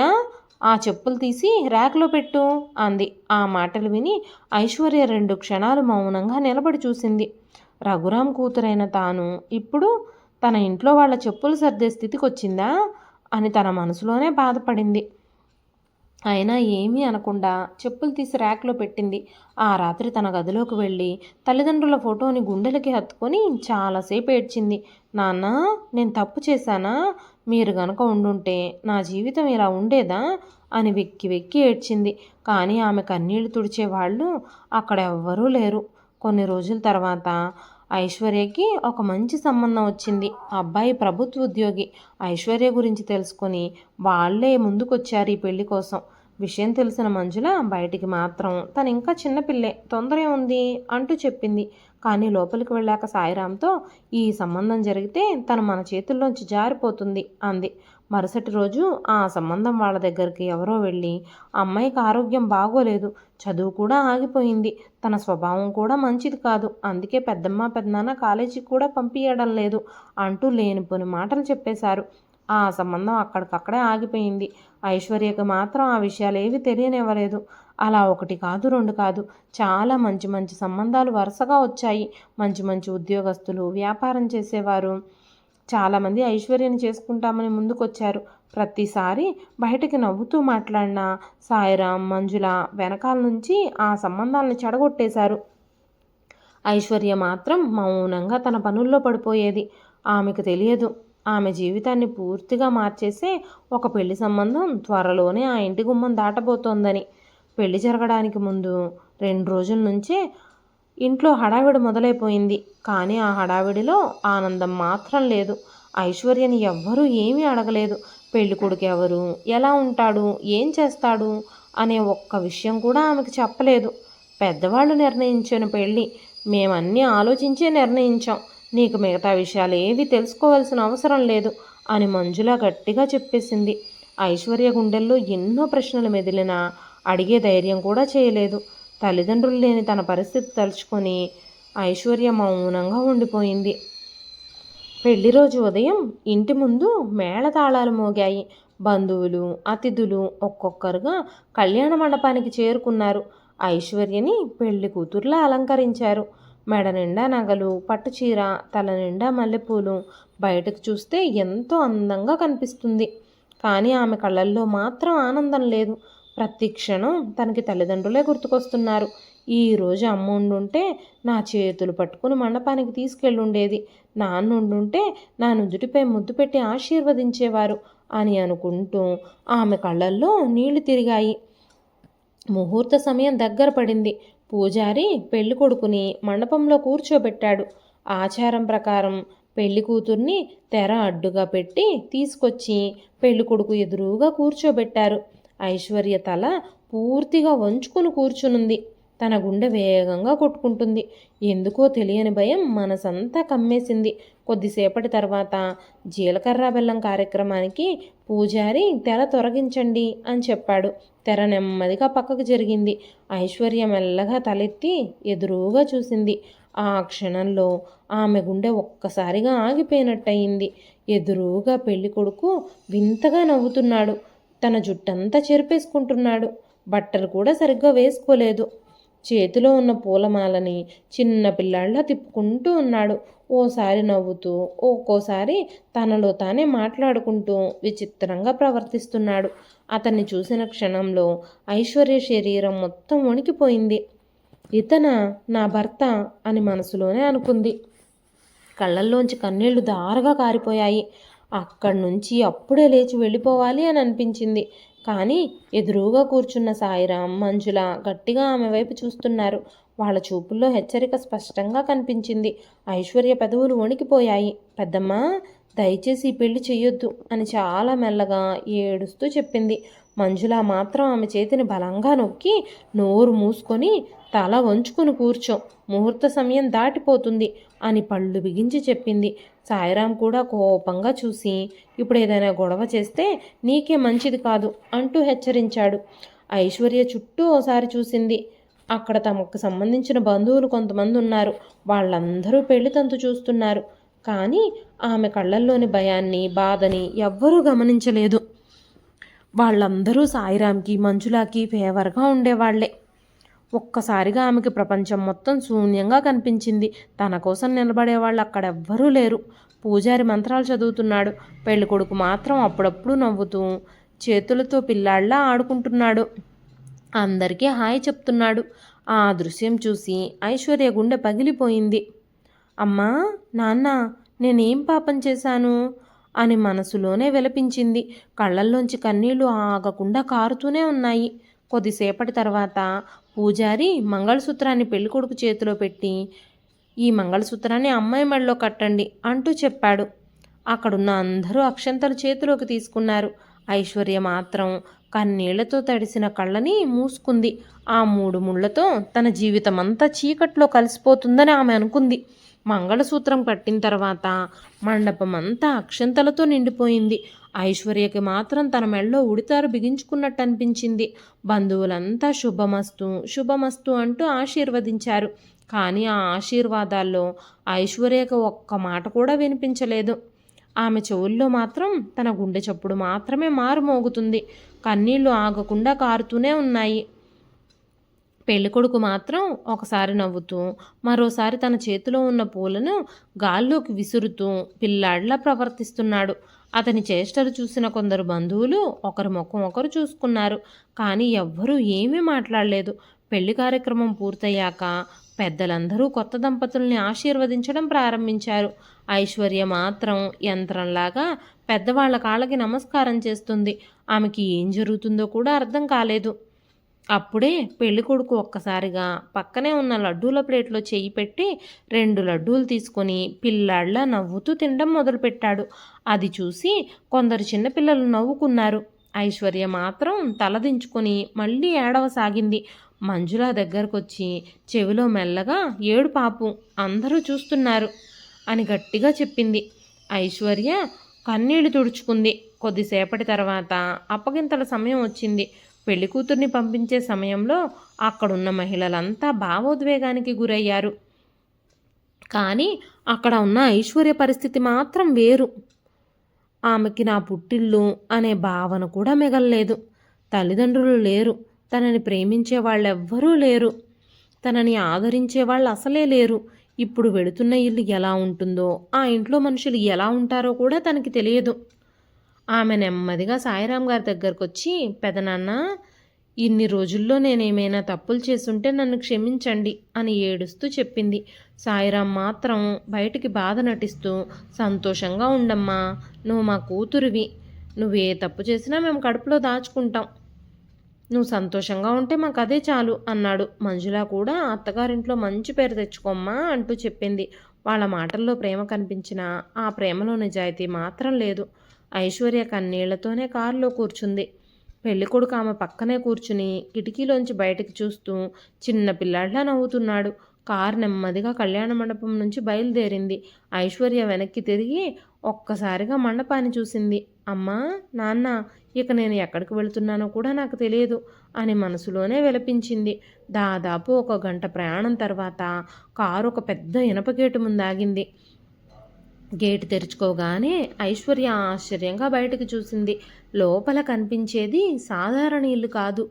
ఆ చెప్పులు తీసి ర్యాక్లో పెట్టు అంది. ఆ మాటలు విని ఐశ్వర్య 2 క్షణాలు మౌనంగా నిలబడి చూసింది. రఘురాం కూతురైన తాను ఇప్పుడు తన ఇంట్లో వాళ్ళ చెప్పులు సర్దే స్థితికి వచ్చిందా అని తన మనసులోనే బాధపడింది. అయినా ఏమీ అనకుండా చెప్పులు తీసి ర్యాక్లో పెట్టింది. ఆ రాత్రి తన గదిలోకి వెళ్ళి తల్లిదండ్రుల ఫోటోని గుండెలకి హత్తుకొని చాలాసేపు ఏడ్చింది. నాన్న, నేను తప్పు చేశానా? మీరు గనక ఉండుంటే నా జీవితం ఇలా ఉండేదా అని వెక్కి వెక్కి ఏడ్చింది. కానీ ఆమె కన్నీళ్లు తుడిచేవాళ్ళు అక్కడ ఎవ్వరూ లేరు. కొన్ని రోజుల తర్వాత ఐశ్వర్యకి ఒక మంచి సంబంధం వచ్చింది. అబ్బాయి ప్రభుత్వ ఉద్యోగి. ఐశ్వర్య గురించి తెలుసుకొని వాళ్లే ముందుకొచ్చారు ఈ పెళ్లి కోసం. విషయం తెలిసిన మంజుల బయటికి మాత్రం తను ఇంకా చిన్నపిల్లే, తొందర ఉంది అంటూ చెప్పింది. కానీ లోపలికి వెళ్ళాక సాయిరాంతో ఈ సంబంధం జరిగితే తను మన చేతుల్లోంచి జారిపోతుంది అంది. మరుసటి రోజు ఆ సంబంధం వాళ్ళ దగ్గరికి ఎవరో వెళ్ళి, అమ్మాయికి ఆరోగ్యం బాగోలేదు, చదువు కూడా ఆగిపోయింది, తన స్వభావం కూడా మంచిది కాదు, అందుకే పెద్దమ్మ పెద్దనాన్న కాలేజీకి కూడా పంపించడం లేదు అంటూ లేనిపోని మాటలు చెప్పేశారు. ఆ సంబంధం అక్కడికక్కడే ఆగిపోయింది. ఐశ్వర్యకు మాత్రం ఆ విషయాలు ఏవి తెలియనివ్వలేదు. అలా 1 కాదు 2 కాదు, చాలా మంచి మంచి సంబంధాలు వరుసగా వచ్చాయి. మంచి మంచి ఉద్యోగస్తులు, వ్యాపారం చేసేవారు చాలామంది ఐశ్వర్యని చేసుకుంటామని ముందుకొచ్చారు. ప్రతిసారి బయటికి నవ్వుతూ మాట్లాడిన సాయిరాం, మంజుల వెనకాల నుంచి ఆ సంబంధాలను చెడగొట్టేశారు. ఐశ్వర్య మాత్రం మౌనంగా తన పనుల్లో పడిపోయేది. ఆమెకు తెలియదు, ఆమె జీవితాన్ని పూర్తిగా మార్చేసే ఒక పెళ్లి సంబంధం త్వరలోనే ఆ ఇంటి గుమ్మం దాటబోతోందని. పెళ్లి జరగడానికి ముందు 2 రోజుల నుంచే ఇంట్లో హడావిడి మొదలైపోయింది. కానీ ఆ హడావిడిలో ఆనందం మాత్రం లేదు. ఐశ్వర్యని ఎవ్వరూ ఏమీ అడగలేదు. పెళ్లి కొడుకు ఎవరు, ఎలా ఉంటాడు, ఏం చేస్తాడు అనే ఒక్క విషయం కూడా ఆమెకు చెప్పలేదు. పెద్దవాళ్ళు నిర్ణయించిన పెళ్ళి, మేమన్నీ ఆలోచించే నిర్ణయించాం, నీకు మిగతా విషయాలు ఏవి తెలుసుకోవాల్సిన అవసరం లేదు అని మంజుల గట్టిగా చెప్పేసింది. ఐశ్వర్య గుండెల్లో ఎన్నో ప్రశ్నలు మెదిలినా అడిగే ధైర్యం కూడా చేయలేదు. తల్లిదండ్రులు లేని తన పరిస్థితి తలుచుకొని ఐశ్వర్య మౌనంగా ఉండిపోయింది. పెళ్లి రోజు ఉదయం ఇంటి ముందు మేళతాళాలు మోగాయి. బంధువులు, అతిథులు ఒక్కొక్కరుగా కళ్యాణ మండపానికి చేరుకున్నారు. ఐశ్వర్యని పెళ్లి కూతుర్లా అలంకరించారు. మెడ నిండా నగలు, పట్టుచీర, తల నిండా మల్లెపూలు. బయటకు చూస్తే ఎంతో అందంగా కనిపిస్తుంది. కానీ ఆమె కళ్ళల్లో మాత్రం ఆనందం లేదు. ప్రతి క్షణం తనకి తల్లిదండ్రులే గుర్తుకొస్తున్నారు. ఈరోజు అమ్మ ఉండుంటే నా చేతులు పట్టుకుని మండపానికి తీసుకెళ్ళుండేది, నాన్న ఉండుంటే నా నుదుటిపై ముద్దు పెట్టి ఆశీర్వదించేవారు అని అనుకుంటూ ఆమె కళ్ళల్లో నీళ్లు తిరిగాయి. ముహూర్త సమయం దగ్గర పడింది. పూజారి పెళ్లి కొడుకుని మండపంలో కూర్చోబెట్టాడు. ఆచారం ప్రకారం పెళ్లి కూతుర్ని తెర అడ్డుగా పెట్టి తీసుకొచ్చి పెళ్లి కొడుకు ఎదురుగా కూర్చోబెట్టారు. ఐశ్వర్య తల పూర్తిగా వంచుకుని కూర్చునుంది. తన గుండె వేగంగా కొట్టుకుంటుంది. ఎందుకో తెలియని భయం మనసంతా కమ్మేసింది. కొద్దిసేపటి తర్వాత జీలకర్ర బెల్లం కార్యక్రమానికి పూజారి తెర తొలగించండి అని చెప్పాడు. తెర నెమ్మదిగా పక్కకు జరిగింది. ఐశ్వర్య మెల్లగా తలెత్తి ఎదురుగా చూసింది. ఆ క్షణంలో ఆమె గుండె ఒక్కసారిగా ఆగిపోయినట్టయింది. ఎదురుగా పెళ్లి కొడుకు వింతగా నవ్వుతున్నాడు. తన జుట్టంతా చెరిపేసుకుంటున్నాడు. బట్టలు కూడా సరిగ్గా వేసుకోలేదు. చేతిలో ఉన్న పూలమాలని చిన్న పిల్లాళ్ళ తిప్పుకుంటూ ఉన్నాడు. ఓసారి నవ్వుతూ, ఒక్కోసారి తనలో తానే మాట్లాడుకుంటూ విచిత్రంగా ప్రవర్తిస్తున్నాడు. అతన్ని చూసిన క్షణంలో ఐశ్వర్య శరీరం మొత్తం వణికిపోయింది. ఇతన నా భర్త అని మనసులోనే అనుకుంది. కళ్ళల్లోంచి కన్నీళ్లు దారగా కారిపోయాయి. అక్కడి నుంచి అప్పుడే లేచి వెళ్ళిపోవాలి అని అనిపించింది. కానీ ఎదురుగా కూర్చున్న సాయిరాం, మంజుల గట్టిగా ఆమె వైపు చూస్తున్నారు. వాళ్ళ చూపుల్లో హెచ్చరిక స్పష్టంగా కనిపించింది. ఐశ్వర్య పెదవులు వణికిపోయాయి. పెద్దమ్మా, దయచేసి ఈ పెళ్లి చెయ్యొద్దు అని చాలా మెల్లగా ఏడుస్తూ చెప్పింది. మంజుల మాత్రం ఆమె చేతిని బలంగా నొక్కి, నోరు మూసుకొని తల వంచుకొని కూర్చో, ముహూర్త సమయం దాటిపోతుంది అని పళ్ళు బిగించి చెప్పింది. సాయిరాం కూడా కోపంగా చూసి, ఇప్పుడు ఏదైనా గొడవ చేస్తే నీకే మంచిది కాదు అంటూ హెచ్చరించాడు. ఐశ్వర్య చుట్టూ ఓసారి చూసింది. అక్కడ తమకు సంబంధించిన బంధువులు కొంతమంది ఉన్నారు. వాళ్ళందరూ పెళ్లి తంతు చూస్తున్నారు. కానీ ఆమె కళ్ళల్లోని భయాన్ని, బాధని ఎవ్వరూ గమనించలేదు. వాళ్ళందరూ సాయిరాంకి, మంజులాకి ఫేవర్గా ఉండేవాళ్లే. ఒక్కసారిగా ఆమెకి ప్రపంచం మొత్తం శూన్యంగా కనిపించింది. తన కోసం నిలబడేవాళ్ళు అక్కడెవ్వరూ లేరు. పూజారి మంత్రాలు చదువుతున్నాడు. పెళ్ళికొడుకు మాత్రం అప్పుడప్పుడు నవ్వుతూ చేతులతో పిల్లాళ్ళ ఆడుకుంటున్నాడు. అందరికీ హాయ్ చెప్తున్నాడు. ఆ దృశ్యం చూసి ఐశ్వర్య గుండె పగిలిపోయింది. అమ్మా, నాన్న, నేనేం పాపం చేశాను అని మనసులోనే విలపించింది. కళ్ళల్లోంచి కన్నీళ్లు ఆగకుండా కారుతూనే ఉన్నాయి. కొద్దిసేపటి తర్వాత పూజారి మంగళసూత్రాన్ని పెళ్ళికొడుకు చేతిలో పెట్టి, ఈ మంగళసూత్రాన్ని అమ్మాయి మెడలో కట్టండి అంటూ చెప్పాడు. అక్కడున్న అందరూ అక్షంతలు చేతిలోకి తీసుకున్నారు. ఐశ్వర్య మాత్రం కన్నీళ్లతో తడిసిన కళ్ళని మూసుకుంది. ఆ 3 ముళ్లతో తన జీవితం అంతా చీకట్లో కలిసిపోతుందని ఆమె అనుకుంది. మంగళసూత్రం కట్టిన తర్వాత మండపం అంతా అక్షంతలతో నిండిపోయింది. ఐశ్వర్యకి మాత్రం తన మెడలో ఉడితారు బిగించుకున్నట్టు అనిపించింది. బంధువులంతా శుభమస్తు శుభమస్తు అంటూ ఆశీర్వదించారు. కానీ ఆ ఆశీర్వాదాల్లో ఐశ్వర్యకు ఒక్క మాట కూడా వినిపించలేదు. ఆమె చెవుల్లో మాత్రం తన గుండె చప్పుడు మాత్రమే మారుమోగుతుంది. కన్నీళ్లు ఆగకుండా కారుతూనే ఉన్నాయి. పెళ్ళికొడుకు మాత్రం ఒకసారి నవ్వుతూ, మరోసారి తన చేతిలో ఉన్న పూలను గాల్లోకి విసురుతూ పిల్లాడిలా ప్రవర్తిస్తున్నాడు. అతని చేష్టలు చూసిన కొందరు బంధువులు ఒకరి ముఖం ఒకరు చూసుకున్నారు. కానీ ఎవ్వరూ ఏమీ మాట్లాడలేదు. పెళ్లి కార్యక్రమం పూర్తయ్యాక పెద్దలందరూ కొత్త దంపతుల్ని ఆశీర్వదించడం ప్రారంభించారు. ఐశ్వర్య మాత్రం యంత్రంలాగా పెద్దవాళ్ల కాళ్ళకి నమస్కారం చేస్తుంది. ఆమెకి ఏం జరుగుతుందో కూడా అర్థం కాలేదు. అప్పుడే పెళ్ళికొడుకు ఒక్కసారిగా పక్కనే ఉన్న లడ్డూల ప్లేట్లో చెయ్యి పెట్టి 2 లడ్డూలు తీసుకొని పిల్లాళ్ళ నవ్వుతూ తినడం మొదలుపెట్టాడు. అది చూసి కొందరు చిన్నపిల్లలు నవ్వుకున్నారు. ఐశ్వర్య మాత్రం తలదించుకొని మళ్ళీ ఏడవసాగింది. మంజుల దగ్గరకొచ్చి చెవిలో మెల్లగా ఏడు పాపు, అందరూ చూస్తున్నారు అని గట్టిగా చెప్పింది. ఐశ్వర్య కన్నీళ్లు తుడుచుకుంది. కొద్దిసేపటి తర్వాత అప్పగింతల సమయం వచ్చింది. పెళ్లి కూతుర్ని పంపించే సమయంలో అక్కడున్న మహిళలంతా భావోద్వేగానికి గురయ్యారు. కానీ అక్కడ ఉన్న ఐశ్వర్య పరిస్థితి మాత్రం వేరు. ఆమెకి నా పుట్టిల్లు అనే భావన కూడా మిగల్లేదు. తల్లిదండ్రులు లేరు, తనని ప్రేమించే వాళ్ళెవ్వరూ లేరు, తనని ఆదరించే వాళ్ళు అసలే లేరు. ఇప్పుడు వెళుతున్న ఇల్లు ఎలా ఉంటుందో, ఆ ఇంట్లో మనుషులు ఎలా ఉంటారో కూడా తనకి తెలియదు. ఆమె నెమ్మదిగా సాయిరాం గారి దగ్గరకు వచ్చి, పెదనాన్న, ఇన్ని రోజుల్లో నేనేమైనా తప్పులు చేసుంటే నన్ను క్షమించండి అని ఏడుస్తూ చెప్పింది. సాయిరాం మాత్రం బయటికి బాధ నటిస్తూ, సంతోషంగా ఉండమ్మా, నువ్వు మా కూతురివి, నువ్వే తప్పు చేసినా మేము కడుపులో దాచుకుంటాం, నువ్వు సంతోషంగా ఉంటే మాకు అదే చాలు అన్నాడు. మంజుల కూడా అత్తగారింట్లో మంచి పేరు తెచ్చుకోమ్మా అంటూ చెప్పింది. వాళ్ళ మాటల్లో ప్రేమ కనిపించినా ఆ ప్రేమలో నిజాయితీ మాత్రం లేదు. ఐశ్వర్య కన్నీళ్లతోనే కారులో కూర్చుంది. పెళ్ళికొడుకు ఆమె పక్కనే కూర్చుని కిటికీలోంచి బయటకు చూస్తూ చిన్న పిల్లాడిలా నవ్వుతున్నాడు. కారు నెమ్మదిగా కళ్యాణ మండపం నుంచి బయలుదేరింది. ఐశ్వర్య వెనక్కి తిరిగి ఒక్కసారిగా మండపాన్ని చూసింది. అమ్మా, నాన్న, ఇక నేను ఎక్కడికి వెళుతున్నానో కూడా నాకు తెలియదు అని మనసులోనే విలపించింది. దాదాపు 1 గంట ప్రయాణం తర్వాత కారు ఒక పెద్ద ఇనప గేటు ముందు ఆగింది. గేటు తెరుచుకోగానే ఐశ్వర్య ఆశ్చర్యంగా బయటకు చూసింది. లోపల కనిపించేది సాధారణ ఇల్లు కాదు.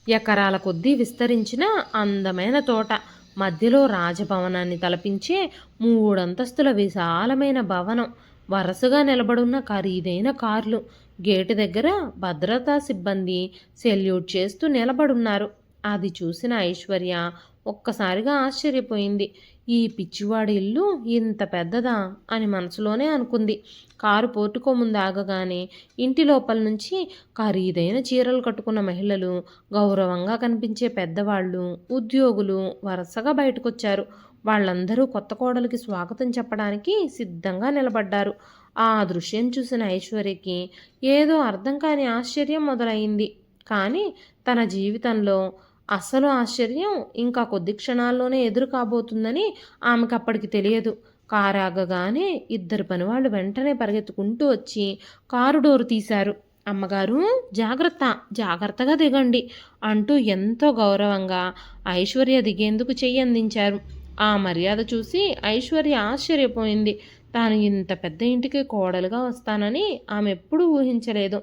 ఎకరాల కొద్దీ విస్తరించిన అందమైన తోట, మధ్యలో రాజభవనాన్ని తలపించే 3 అంతస్తుల విశాలమైన భవనం, వరుసగా నిలబడున్న ఖరీదైన కార్లు, గేటు దగ్గర భద్రతా సిబ్బంది సెల్యూట్ చేస్తూ నిలబడున్నారు. అది చూసిన ఐశ్వర్య ఒక్కసారిగా ఆశ్చర్యపోయింది. ఈ పిచ్చివాడి ఇల్లు ఇంత పెద్దదా అని మనసులోనే అనుకుంది. కారు పోర్టుకో ముందు ఆగగానే ఇంటి లోపల నుంచి ఖరీదైన చీరలు కట్టుకున్న మహిళలు, గౌరవంగా కనిపించే పెద్దవాళ్ళు, ఉద్యోగులు వరుసగా బయటకొచ్చారు. వాళ్ళందరూ కొత్త కోడలికి స్వాగతం చెప్పడానికి సిద్ధంగా నిలబడ్డారు. ఆ దృశ్యం చూసిన ఐశ్వర్యకి ఏదో అర్థం కాని ఆశ్చర్యం మొదలైంది. కానీ తన జీవితంలో అసలు ఆశ్చర్యం ఇంకా కొద్ది క్షణాల్లోనే ఎదురు కాబోతుందని ఆమెకు అప్పటికి తెలియదు. కారు ఆగగానే 2 పనివాళ్ళు వెంటనే పరిగెత్తుకుంటూ వచ్చి కారు డోరు తీశారు. అమ్మగారు, జాగ్రత్త, జాగ్రత్తగా దిగండి అంటూ ఎంతో గౌరవంగా ఐశ్వర్య దిగేందుకు చెయ్యి అందించారు. ఆ మర్యాద చూసి ఐశ్వర్య ఆశ్చర్యపోయింది. తాను ఇంత పెద్ద ఇంటికి కోడలుగా వస్తానని ఆమె ఎప్పుడూ ఊహించలేదు.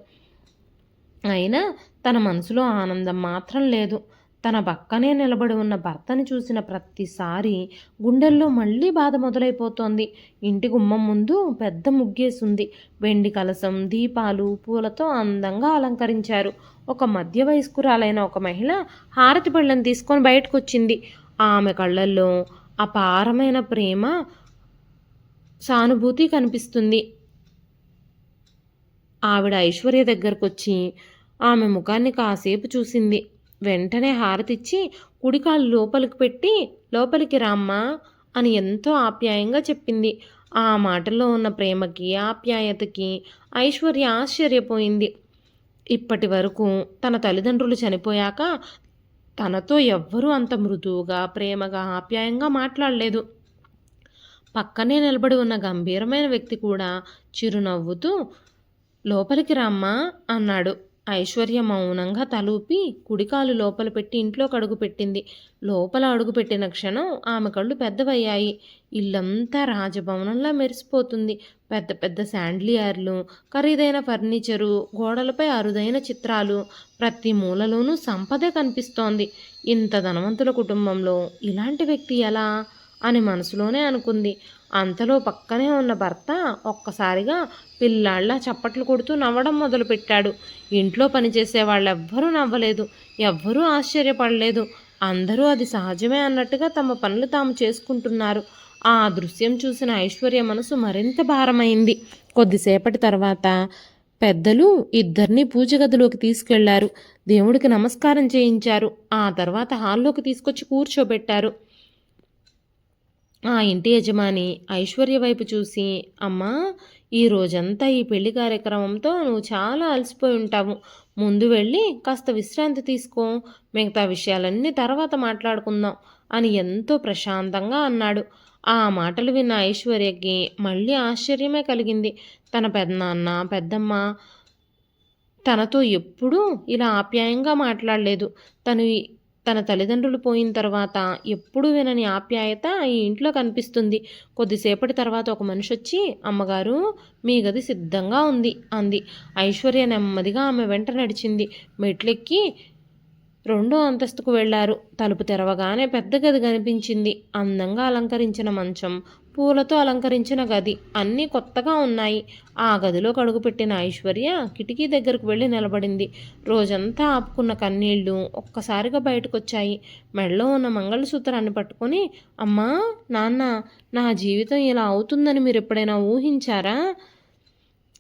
అయినా తన మనసులో ఆనందం మాత్రం లేదు. తన పక్కనే నిలబడి ఉన్న భర్తని చూసిన ప్రతిసారి గుండెల్లో మళ్ళీ బాధ మొదలైపోతోంది. ఇంటి గుమ్మం ముందు పెద్ద ముగ్గేసుంది. వెండి కలసం, దీపాలు, పూలతో అందంగా అలంకరించారు. ఒక మధ్య వయస్కురాలైన ఒక మహిళ హారతి పళ్ళెం తీసుకొని బయటకొచ్చింది. ఆమె కళ్ళల్లో అపారమైన ప్రేమ, సానుభూతి కనిపిస్తుంది. ఆవిడ ఐశ్వర్య దగ్గరకొచ్చి ఆమె ముఖాన్ని కాసేపు చూసింది. వెంటనే హారతిచ్చి కుడికాలు లోపలికి పెట్టి లోపలికి రామ్మా అని ఎంతో ఆప్యాయంగా చెప్పింది. ఆ మాటల్లో ఉన్న ప్రేమకి, ఆప్యాయతకి ఐశ్వర్య ఆశ్చర్యపోయింది. ఇప్పటి వరకు తన తల్లిదండ్రులు చనిపోయాక తనతో ఎవ్వరూ అంత మృదువుగా, ప్రేమగా, ఆప్యాయంగా మాట్లాడలేదు. పక్కనే నిలబడి ఉన్న గంభీరమైన వ్యక్తి కూడా చిరునవ్వుతూ లోపలికి రామ్మా అన్నాడు. ఐశ్వర్య మౌనంగా తలూపి కుడికాలు లోపల పెట్టి ఇంట్లోకి అడుగుపెట్టింది. లోపల అడుగుపెట్టిన క్షణం ఆమె కళ్ళు పెద్దవయ్యాయి. ఇల్లంతా రాజభవనంలా మెరిసిపోతుంది. పెద్ద పెద్ద శాండ్లియర్లు, ఖరీదైన ఫర్నిచరు, గోడలపై అరుదైన చిత్రాలు, ప్రతి మూలలోనూ సంపదే కనిపిస్తోంది. ఇంత ధనవంతుల కుటుంబంలో ఇలాంటి వ్యక్తి ఎలా అని మనసులోనే అనుకుంది. అంతలో పక్కనే ఉన్న భర్త ఒక్కసారిగా పిల్లాళ్ళ చప్పట్లు కొడుతూ నవ్వడం మొదలుపెట్టాడు. ఇంట్లో పనిచేసే వాళ్ళెవ్వరూ నవ్వలేదు, ఎవ్వరూ ఆశ్చర్యపడలేదు. అందరూ అది సహజమే అన్నట్టుగా తమ పనులు తాము చేసుకుంటున్నారు. ఆ దృశ్యం చూసిన ఐశ్వర్య మనసు మరింత భారమైంది. కొద్దిసేపటి తర్వాత పెద్దలు ఇద్దరిని పూజ గదిలోకి తీసుకెళ్లారు. దేవుడికి నమస్కారం చేయించారు. ఆ తర్వాత హాల్లోకి తీసుకొచ్చి కూర్చోబెట్టారు. ఆ ఇంటి యజమాని ఐశ్వర్య వైపు చూసి, అమ్మా, ఈ రోజంతా ఈ పెళ్లి కార్యక్రమంతో నువ్వు చాలా అలసిపోయి ఉంటావు. ముందు వెళ్ళి కాస్త విశ్రాంతి తీసుకో, మిగతా విషయాలన్నీ తర్వాత మాట్లాడుకుందాం అని ఎంతో ప్రశాంతంగా అన్నాడు. ఆ మాటలు విన్న ఐశ్వర్యకి మళ్ళీ ఆశ్చర్యమే కలిగింది. తన పెదనాన్న, పెద్దమ్మ తనతో ఎప్పుడూ ఇలా ఆప్యాయంగా మాట్లాడలేదు. తన తల్లిదండ్రులు పోయిన తర్వాత ఎప్పుడూ వినని ఆప్యాయత ఈ ఇంట్లో కనిపిస్తుంది. కొద్దిసేపటి తర్వాత ఒక మనిషి వచ్చి, అమ్మగారు, మీ గది సిద్ధంగా ఉంది అంది. ఐశ్వర్య నెమ్మదిగా ఆమె వెంట నడిచింది. మెట్లెక్కి 2వ అంతస్తుకు వెళ్లారు. తలుపు తెరవగానే పెద్ద గది కనిపించింది. అందంగా అలంకరించిన మంచం, పూలతో అలంకరించిన గది అన్నీ కొత్తగా ఉన్నాయి. ఆ గదిలోకి అడుగుపెట్టిన ఐశ్వర్య కిటికీ దగ్గరకు వెళ్ళి నిలబడింది. రోజంతా ఆపుకున్న కన్నీళ్లు ఒక్కసారిగా బయటకొచ్చాయి. మెడలో ఉన్న మంగళసూత్రాన్ని పట్టుకొని, అమ్మా, నాన్న, నా జీవితం ఇలా అవుతుందని మీరు ఎప్పుడైనా ఊహించారా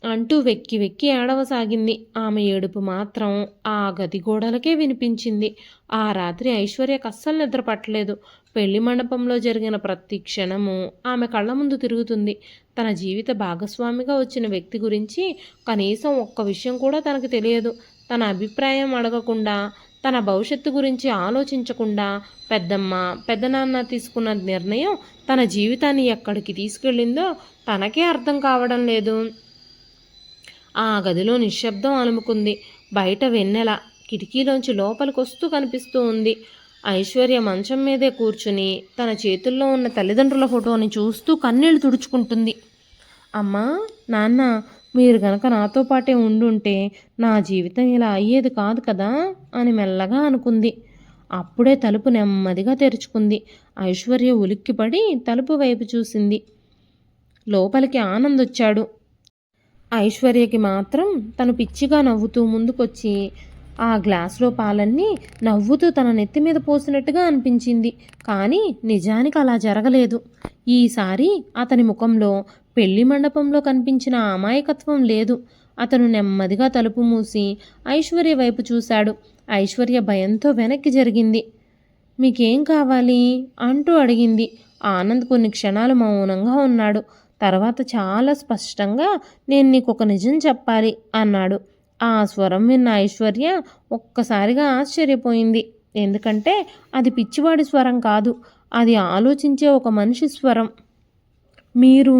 అంటూ వెక్కి వెక్కి ఏడవసాగింది. ఆమె ఏడుపు మాత్రం ఆ గది గోడలకే వినిపించింది. ఆ రాత్రి ఐశ్వర్యకు అస్సలు నిద్ర పట్టలేదు. పెళ్లి మండపంలో జరిగిన ప్రతి క్షణము ఆమె కళ్ళ ముందు తిరుగుతుంది. తన జీవిత భాగస్వామిగా వచ్చిన వ్యక్తి గురించి కనీసం ఒక్క విషయం కూడా తనకు తెలియదు. తన అభిప్రాయం అడగకుండా, తన భవిష్యత్తు గురించి ఆలోచించకుండా పెద్దమ్మ, పెద్దనాన్న తీసుకున్న నిర్ణయం తన జీవితాన్ని ఎక్కడికి తీసుకెళ్ళిందో తనకే అర్థం కావడం లేదు. ఆ గదిలో నిశ్శబ్దం అలుముకుంది. బయట వెన్నెల కిటికీలోంచి లోపలికొస్తూ కనిపిస్తూ ఉంది. ఐశ్వర్య మంచం మీదే కూర్చుని తన చేతుల్లో ఉన్న తల్లిదండ్రుల ఫోటోని చూస్తూ కన్నీళ్లు తుడుచుకుంటుంది. అమ్మా, నాన్న, మీరు గనక నాతో పాటే ఉండుంటే నా జీవితం ఇలా అయ్యేది కాదు కదా అని మెల్లగా అనుకుంది. అప్పుడే తలుపు నెమ్మదిగా తెరుచుకుంది. ఐశ్వర్య ఉలిక్కిపడి తలుపు వైపు చూసింది. లోపలికి ఆనంద్ వచ్చాడు. ఐశ్వర్యకి మాత్రం తను పిచ్చిగా నవ్వుతూ ముందుకొచ్చి ఆ గ్లాసులో పాలన్నీ నవ్వుతూ తన నెత్తి మీద పోసినట్టుగా అనిపించింది. కానీ నిజానికి అలా జరగలేదు. ఈసారి అతని ముఖంలో పెళ్లి మండపంలో కనిపించిన అమాయకత్వం లేదు. అతను నెమ్మదిగా తలుపు మూసి ఐశ్వర్య వైపు చూశాడు. ఐశ్వర్య భయంతో వెనక్కి జరిగింది. మీకేం కావాలి అంటూ అడిగింది. ఆనంద్ కొన్ని క్షణాలు మౌనంగా ఉన్నాడు. తర్వాత చాలా స్పష్టంగా నేను నీకు ఒక నిజం చెప్పాలి అన్నాడు. ఆ స్వరం విన్న ఐశ్వర్య ఒక్కసారిగా ఆశ్చర్యపోయింది. ఎందుకంటే అది పిచ్చివాడి స్వరం కాదు, అది ఆలోచించే ఒక మనిషి స్వరం. మీరు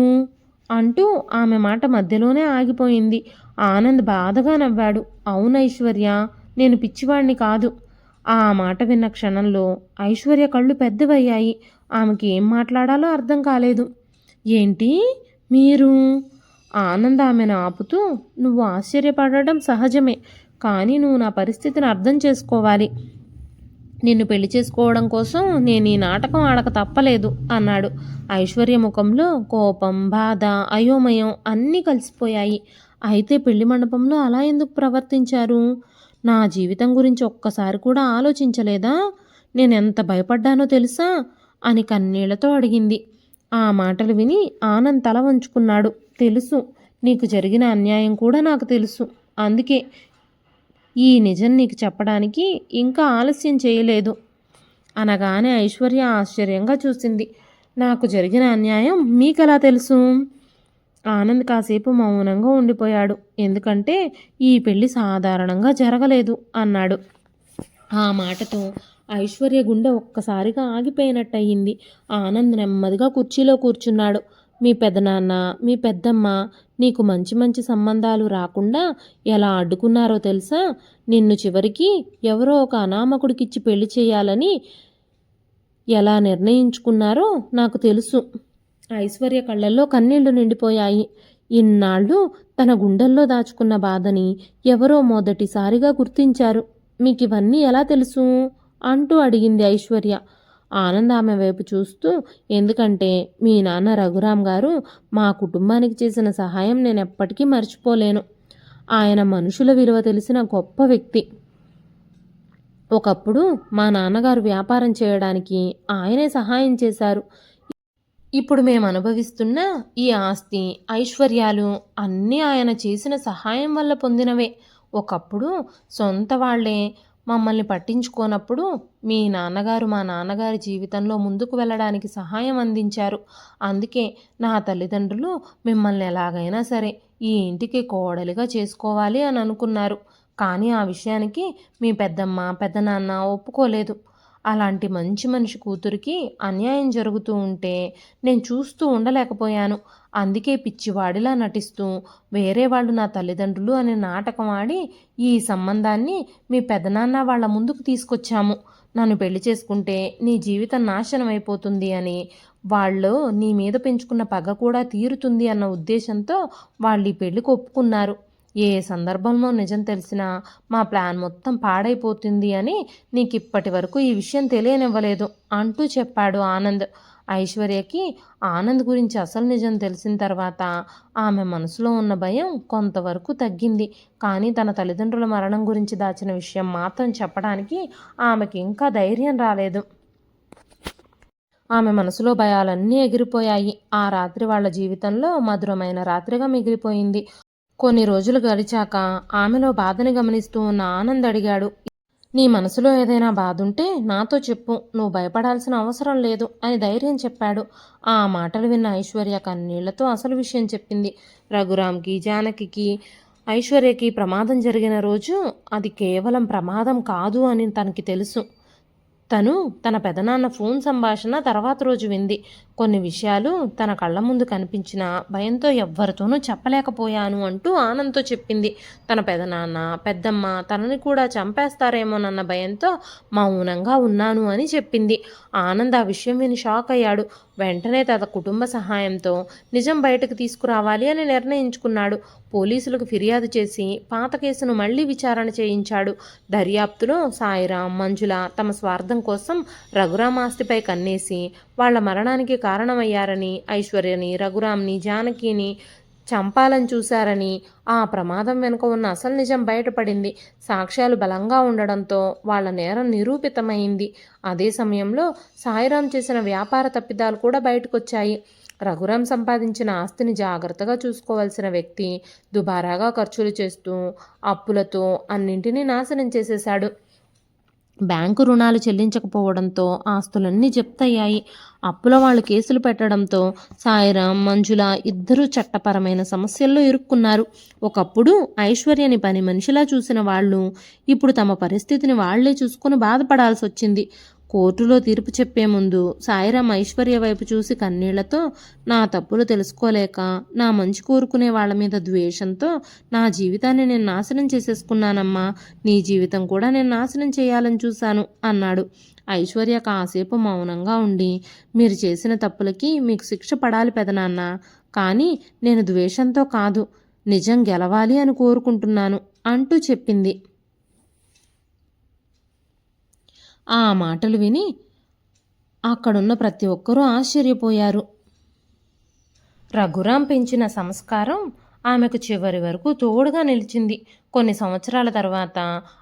అంటూ ఆమె మాట మధ్యలోనే ఆగిపోయింది. ఆనంద్ బాధగా నవ్వాడు. అవును ఐశ్వర్య, నేను పిచ్చివాడిని కాదు. ఆ మాట విన్న క్షణంలో ఐశ్వర్య కళ్ళు పెద్దవయ్యాయి. ఆమెకి ఏం మాట్లాడాలో అర్థం కాలేదు. ఏంటి మీరు? ఆనంద్ ఆమెను ఆపుతూ, నువ్వు ఆశ్చర్యపడడం సహజమే, కానీ నువ్వు నా పరిస్థితిని అర్థం చేసుకోవాలి. నిన్ను పెళ్లి చేసుకోవడం కోసం నేను ఈ నాటకం ఆడక తప్పలేదు అన్నాడు. ఐశ్వర్య ముఖంలో కోపం, బాధ, అయోమయం అన్నీ కలిసిపోయాయి. అయితే పెళ్లి మండపంలో అలా ఎందుకు ప్రవర్తించారు? నా జీవితం గురించి ఒక్కసారి కూడా ఆలోచించలేదా? నేనెంత భయపడ్డానో తెలుసా అని కన్నీళ్లతో అడిగింది. ఆ మాటలు విని ఆనంద్ తల వంచుకున్నాడు. తెలుసు, నీకు జరిగిన అన్యాయం కూడా నాకు తెలుసు. అందుకే ఈ నిజం నీకు చెప్పడానికి ఇంకా ఆలస్యం చేయలేదు అనగానే ఐశ్వర్య ఆశ్చర్యంగా చూసింది. నాకు జరిగిన అన్యాయం మీకెలా తెలుసు? ఆనంద్ కాసేపు మౌనంగా ఉండిపోయాడు. ఎందుకంటే ఈ పెళ్లి సాధారణంగా జరగలేదు అన్నాడు. ఆ మాటతో ఐశ్వర్య గుండె ఒక్కసారిగా ఆగిపోయినట్టయింది. ఆనంద్ నెమ్మదిగా కుర్చీలో కూర్చున్నాడు. మీ పెదనాన్న, మీ పెద్దమ్మ నీకు మంచి మంచి సంబంధాలు రాకుండా ఎలా అడ్డుకున్నారో తెలుసా? నిన్ను చివరికి ఎవరో ఒక అనామకుడికిచ్చి పెళ్లి చేయాలని ఎలా నిర్ణయించుకున్నారో నాకు తెలుసు. ఐశ్వర్య కళ్ళల్లో కన్నీళ్లు నిండిపోయాయి. ఇన్నాళ్ళు తన గుండెల్లో దాచుకున్న బాధని ఎవరో మొదటిసారిగా గుర్తించారు. మీకు ఇవన్నీ ఎలా తెలుసు అంటూ అడిగింది ఐశ్వర్య. ఆనంద్ ఆమె వైపు చూస్తూ, ఎందుకంటే మీ నాన్న రఘురామ్ గారు మా కుటుంబానికి చేసిన సహాయం నేను ఎప్పటికీ మర్చిపోలేను. ఆయన మనుషుల విలువ తెలిసిన గొప్ప వ్యక్తి. ఒకప్పుడు మా నాన్నగారు వ్యాపారం చేయడానికి ఆయనే సహాయం చేశారు. ఇప్పుడు మేము అనుభవిస్తున్న ఈ ఆస్తి, ఐశ్వర్యాలు అన్నీ ఆయన చేసిన సహాయం వల్ల పొందినవే. ఒకప్పుడు సొంత వాళ్లే మమ్మల్ని పట్టించుకోనప్పుడు మీ నాన్నగారు మా నాన్నగారి జీవితంలో ముందుకు వెళ్ళడానికి సహాయం అందించారు. అందుకే నా తల్లిదండ్రులు మిమ్మల్ని ఎలాగైనా సరే ఈ ఇంటికి కోడలిగా చేసుకోవాలి అని అనుకున్నారు. కానీ ఆ విషయానికి మీ పెద్దమ్మ, పెద్దనాన్న ఒప్పుకోలేదు. అలాంటి మంచి మనిషి కూతురికి అన్యాయం జరుగుతూ ఉంటే నేను చూస్తూ ఉండలేకపోయాను. అందుకే పిచ్చివాడిలా నటిస్తూ వేరే వాళ్ళు నా తల్లిదండ్రులు అనే నాటకం ఆడి ఈ సంబంధాన్ని మీ పెదనాన్న వాళ్ళ ముందుకు తీసుకొచ్చాము. నన్ను పెళ్లి చేసుకుంటే నీ జీవితం నాశనం అయిపోతుంది అని, వాళ్ళు నీ మీద పెంచుకున్న పగ కూడా తీరుతుంది అన్న ఉద్దేశంతో వాళ్ళు ఈ పెళ్లికి ఒప్పుకున్నారు. ఏ సందర్భంలో నిజం తెలిసినా మా ప్లాన్ మొత్తం పాడైపోతుంది అని నీకు ఇప్పటి వరకు ఈ విషయం తెలియనివ్వలేదు అంటూ చెప్పాడు ఆనంద్. ఐశ్వర్యకి ఆనంద్ గురించి అసలు నిజం తెలిసిన తర్వాత ఆమె మనసులో ఉన్న భయం కొంతవరకు తగ్గింది. కానీ తన తల్లిదండ్రుల మరణం గురించి దాచిన విషయం మాత్రం చెప్పడానికి ఆమెకి ఇంకా ధైర్యం రాలేదు. ఆమె మనసులో భయాలన్నీ ఎగిరిపోయాయి. ఆ రాత్రి వాళ్ళ జీవితంలో మధురమైన రాత్రిగా మిగిలిపోయింది. కొన్ని రోజులు గడిచాక ఆమెలో బాధని గమనిస్తూ ఉన్న ఆనంద్ అడిగాడు, నీ మనసులో ఏదైనా బాధ ఉంటే నాతో చెప్పు, నువ్వు భయపడాల్సిన అవసరం లేదు అని ధైర్యం చెప్పాడు. ఆ మాటలు విన్న ఐశ్వర్య కన్నీళ్లతో అసలు విషయం చెప్పింది. రఘురామ్కి, జానకికి, ఐశ్వర్యకి ప్రమాదం జరిగిన రోజు అది కేవలం ప్రమాదం కాదు అని తనకి తెలుసు. తను తన పెదనాన్న ఫోన్ సంభాషణ తర్వాత రోజు వింది. కొన్ని విషయాలు తన కళ్ళ ముందు కనిపించిన భయంతో ఎవ్వరితోనూ చెప్పలేకపోయాను అంటూ ఆనంద్తో చెప్పింది. తన పెదనాన్న, పెద్దమ్మ తనని కూడా చంపేస్తారేమోనన్న భయంతో మౌనంగా ఉన్నాను అని చెప్పింది. ఆనంద్ ఆ విషయం విని షాక్ అయ్యాడు. వెంటనే తన కుటుంబ సహాయంతో నిజం బయటకు తీసుకురావాలి అని నిర్ణయించుకున్నాడు. పోలీసులకు ఫిర్యాదు చేసి పాత కేసును మళ్లీ విచారణ చేయించాడు. దర్యాప్తులో సాయిరాం, మంజుల తమ స్వార్థం కోసం రఘురాం ఆస్తిపై కన్నేసి వాళ్ల మరణానికి కారణమయ్యారని, ఐశ్వర్యని, రఘురాంని, జానకిని చంపాలని చూశారని, ఆ ప్రమాదం వెనుక ఉన్న అసలు నిజం బయటపడింది. సాక్ష్యాలు బలంగా ఉండడంతో వాళ్ల నేరం నిరూపితమైంది. అదే సమయంలో సాయిరాం చేసిన వ్యాపార తప్పిదాలు కూడా బయటకొచ్చాయి. రఘురాం సంపాదించిన ఆస్తిని జాగ్రత్తగా చూసుకోవాల్సిన వ్యక్తి దుబారాగా ఖర్చులు చేస్తూ అప్పులతో అన్నింటినీ నాశనం చేసేశాడు. బ్యాంకు రుణాలు చెల్లించకపోవడంతో ఆస్తులన్నీ జప్తయ్యాయి. అప్పుల వాళ్ళు కేసులు పెట్టడంతో సాయిరాం, మంజుల ఇద్దరూ చట్టపరమైన సమస్యల్లో ఇరుక్కున్నారు. ఒకప్పుడు ఐశ్వర్యని పని మనిషిలా చూసిన వాళ్ళు ఇప్పుడు తమ పరిస్థితిని వాళ్లే చూసుకుని బాధపడాల్సి వచ్చింది. కోర్టులో తీర్పు చెప్పే ముందు సాయిరాం ఐశ్వర్య వైపు చూసి కన్నీళ్లతో, నా తప్పులు తెలుసుకోలేక, నా మంచి కోరుకునే వాళ్ళ మీద ద్వేషంతో నా జీవితాన్ని నేను నాశనం చేసేసుకున్నానమ్మా, నీ జీవితం కూడా నేను నాశనం చేయాలని చూశాను అన్నాడు. ఐశ్వర్య కాసేపు మౌనంగా ఉండి, మీరు చేసిన తప్పులకి మీకు శిక్ష పడాలి పెదనాన్న, కానీ నేను ద్వేషంతో కాదు, నిజం గెలవాలి అని కోరుకుంటున్నాను అంటూ చెప్పింది. ఆ మాటలు విని అక్కడున్న ప్రతి ఒక్కరూ ఆశ్చర్యపోయారు. రఘురాం పెంచిన సంస్కారం ఆమెకు చివరి వరకు తోడుగా నిలిచింది. కొన్ని సంవత్సరాల తర్వాత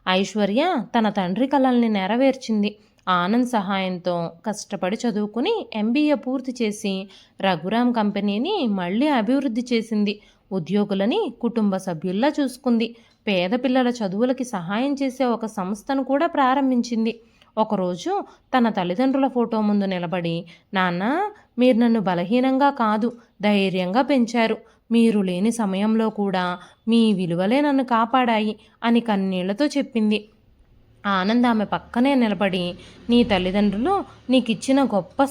ఐశ్వర్య తన తండ్రి కలల్ని నెరవేర్చింది. ఆనంద్ సహాయంతో కష్టపడి చదువుకుని MBA పూర్తి చేసి రఘురాం కంపెనీని మళ్ళీ అభివృద్ధి చేసింది. ఉద్యోగులని కుటుంబ సభ్యుల్లా చూసుకుంది. పేద పిల్లల చదువులకి సహాయం చేసే ఒక సంస్థను కూడా ప్రారంభించింది. ఒకరోజు తన తల్లిదండ్రుల ఫోటో ముందు నిలబడి, నాన్న, మీరు నన్ను బలహీనంగా కాదు, ధైర్యంగా పెంచారు. మీరు లేని సమయంలో కూడా మీ విలువలే నన్ను కాపాడాయి అని కన్నీళ్లతో చెప్పింది. ఆనంద్ ఆమె పక్కనే నిలబడి, నీ తల్లిదండ్రులు నీకిచ్చిన గొప్ప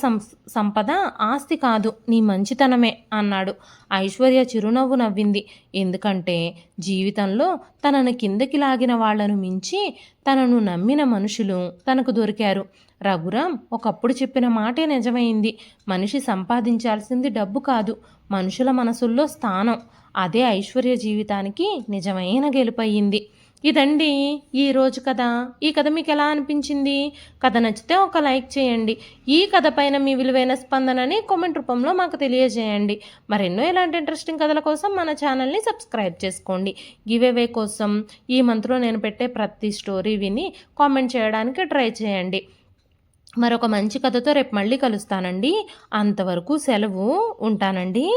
సంపద ఆస్తి కాదు, నీ మంచితనమే అన్నాడు. ఐశ్వర్య చిరునవ్వు నవ్వింది. ఎందుకంటే జీవితంలో తనను కిందకి లాగిన వాళ్లను మించి తనను నమ్మిన మనుషులు తనకు దొరికారు. రఘురాం ఒకప్పుడు చెప్పిన మాటే నిజమైంది. మనిషి సంపాదించాల్సింది డబ్బు కాదు, మనుషుల మనసుల్లో స్థానం. అదే ఐశ్వర్య జీవితానికి నిజమైన గెలుపయ్యింది. ఇదండి ఈరోజు కథ. ఈ కథ మీకు ఎలా అనిపించింది? కథ నచ్చితే ఒక లైక్ చేయండి. ఈ కథ పైన మీ విలువైన స్పందనని కామెంట్ రూపంలో మాకు తెలియజేయండి. మరెన్నో ఇలాంటి ఇంట్రెస్టింగ్ కథల కోసం మన ఛానల్ని సబ్స్క్రైబ్ చేసుకోండి. గివేవే కోసం ఈ మంత్లో నేను పెట్టే ప్రతి స్టోరీ విని కామెంట్ చేయడానికి ట్రై చేయండి. మరొక మంచి కథతో రేపు మళ్ళీ కలుస్తానండి. అంతవరకు సెలవు. ఉంటానండి.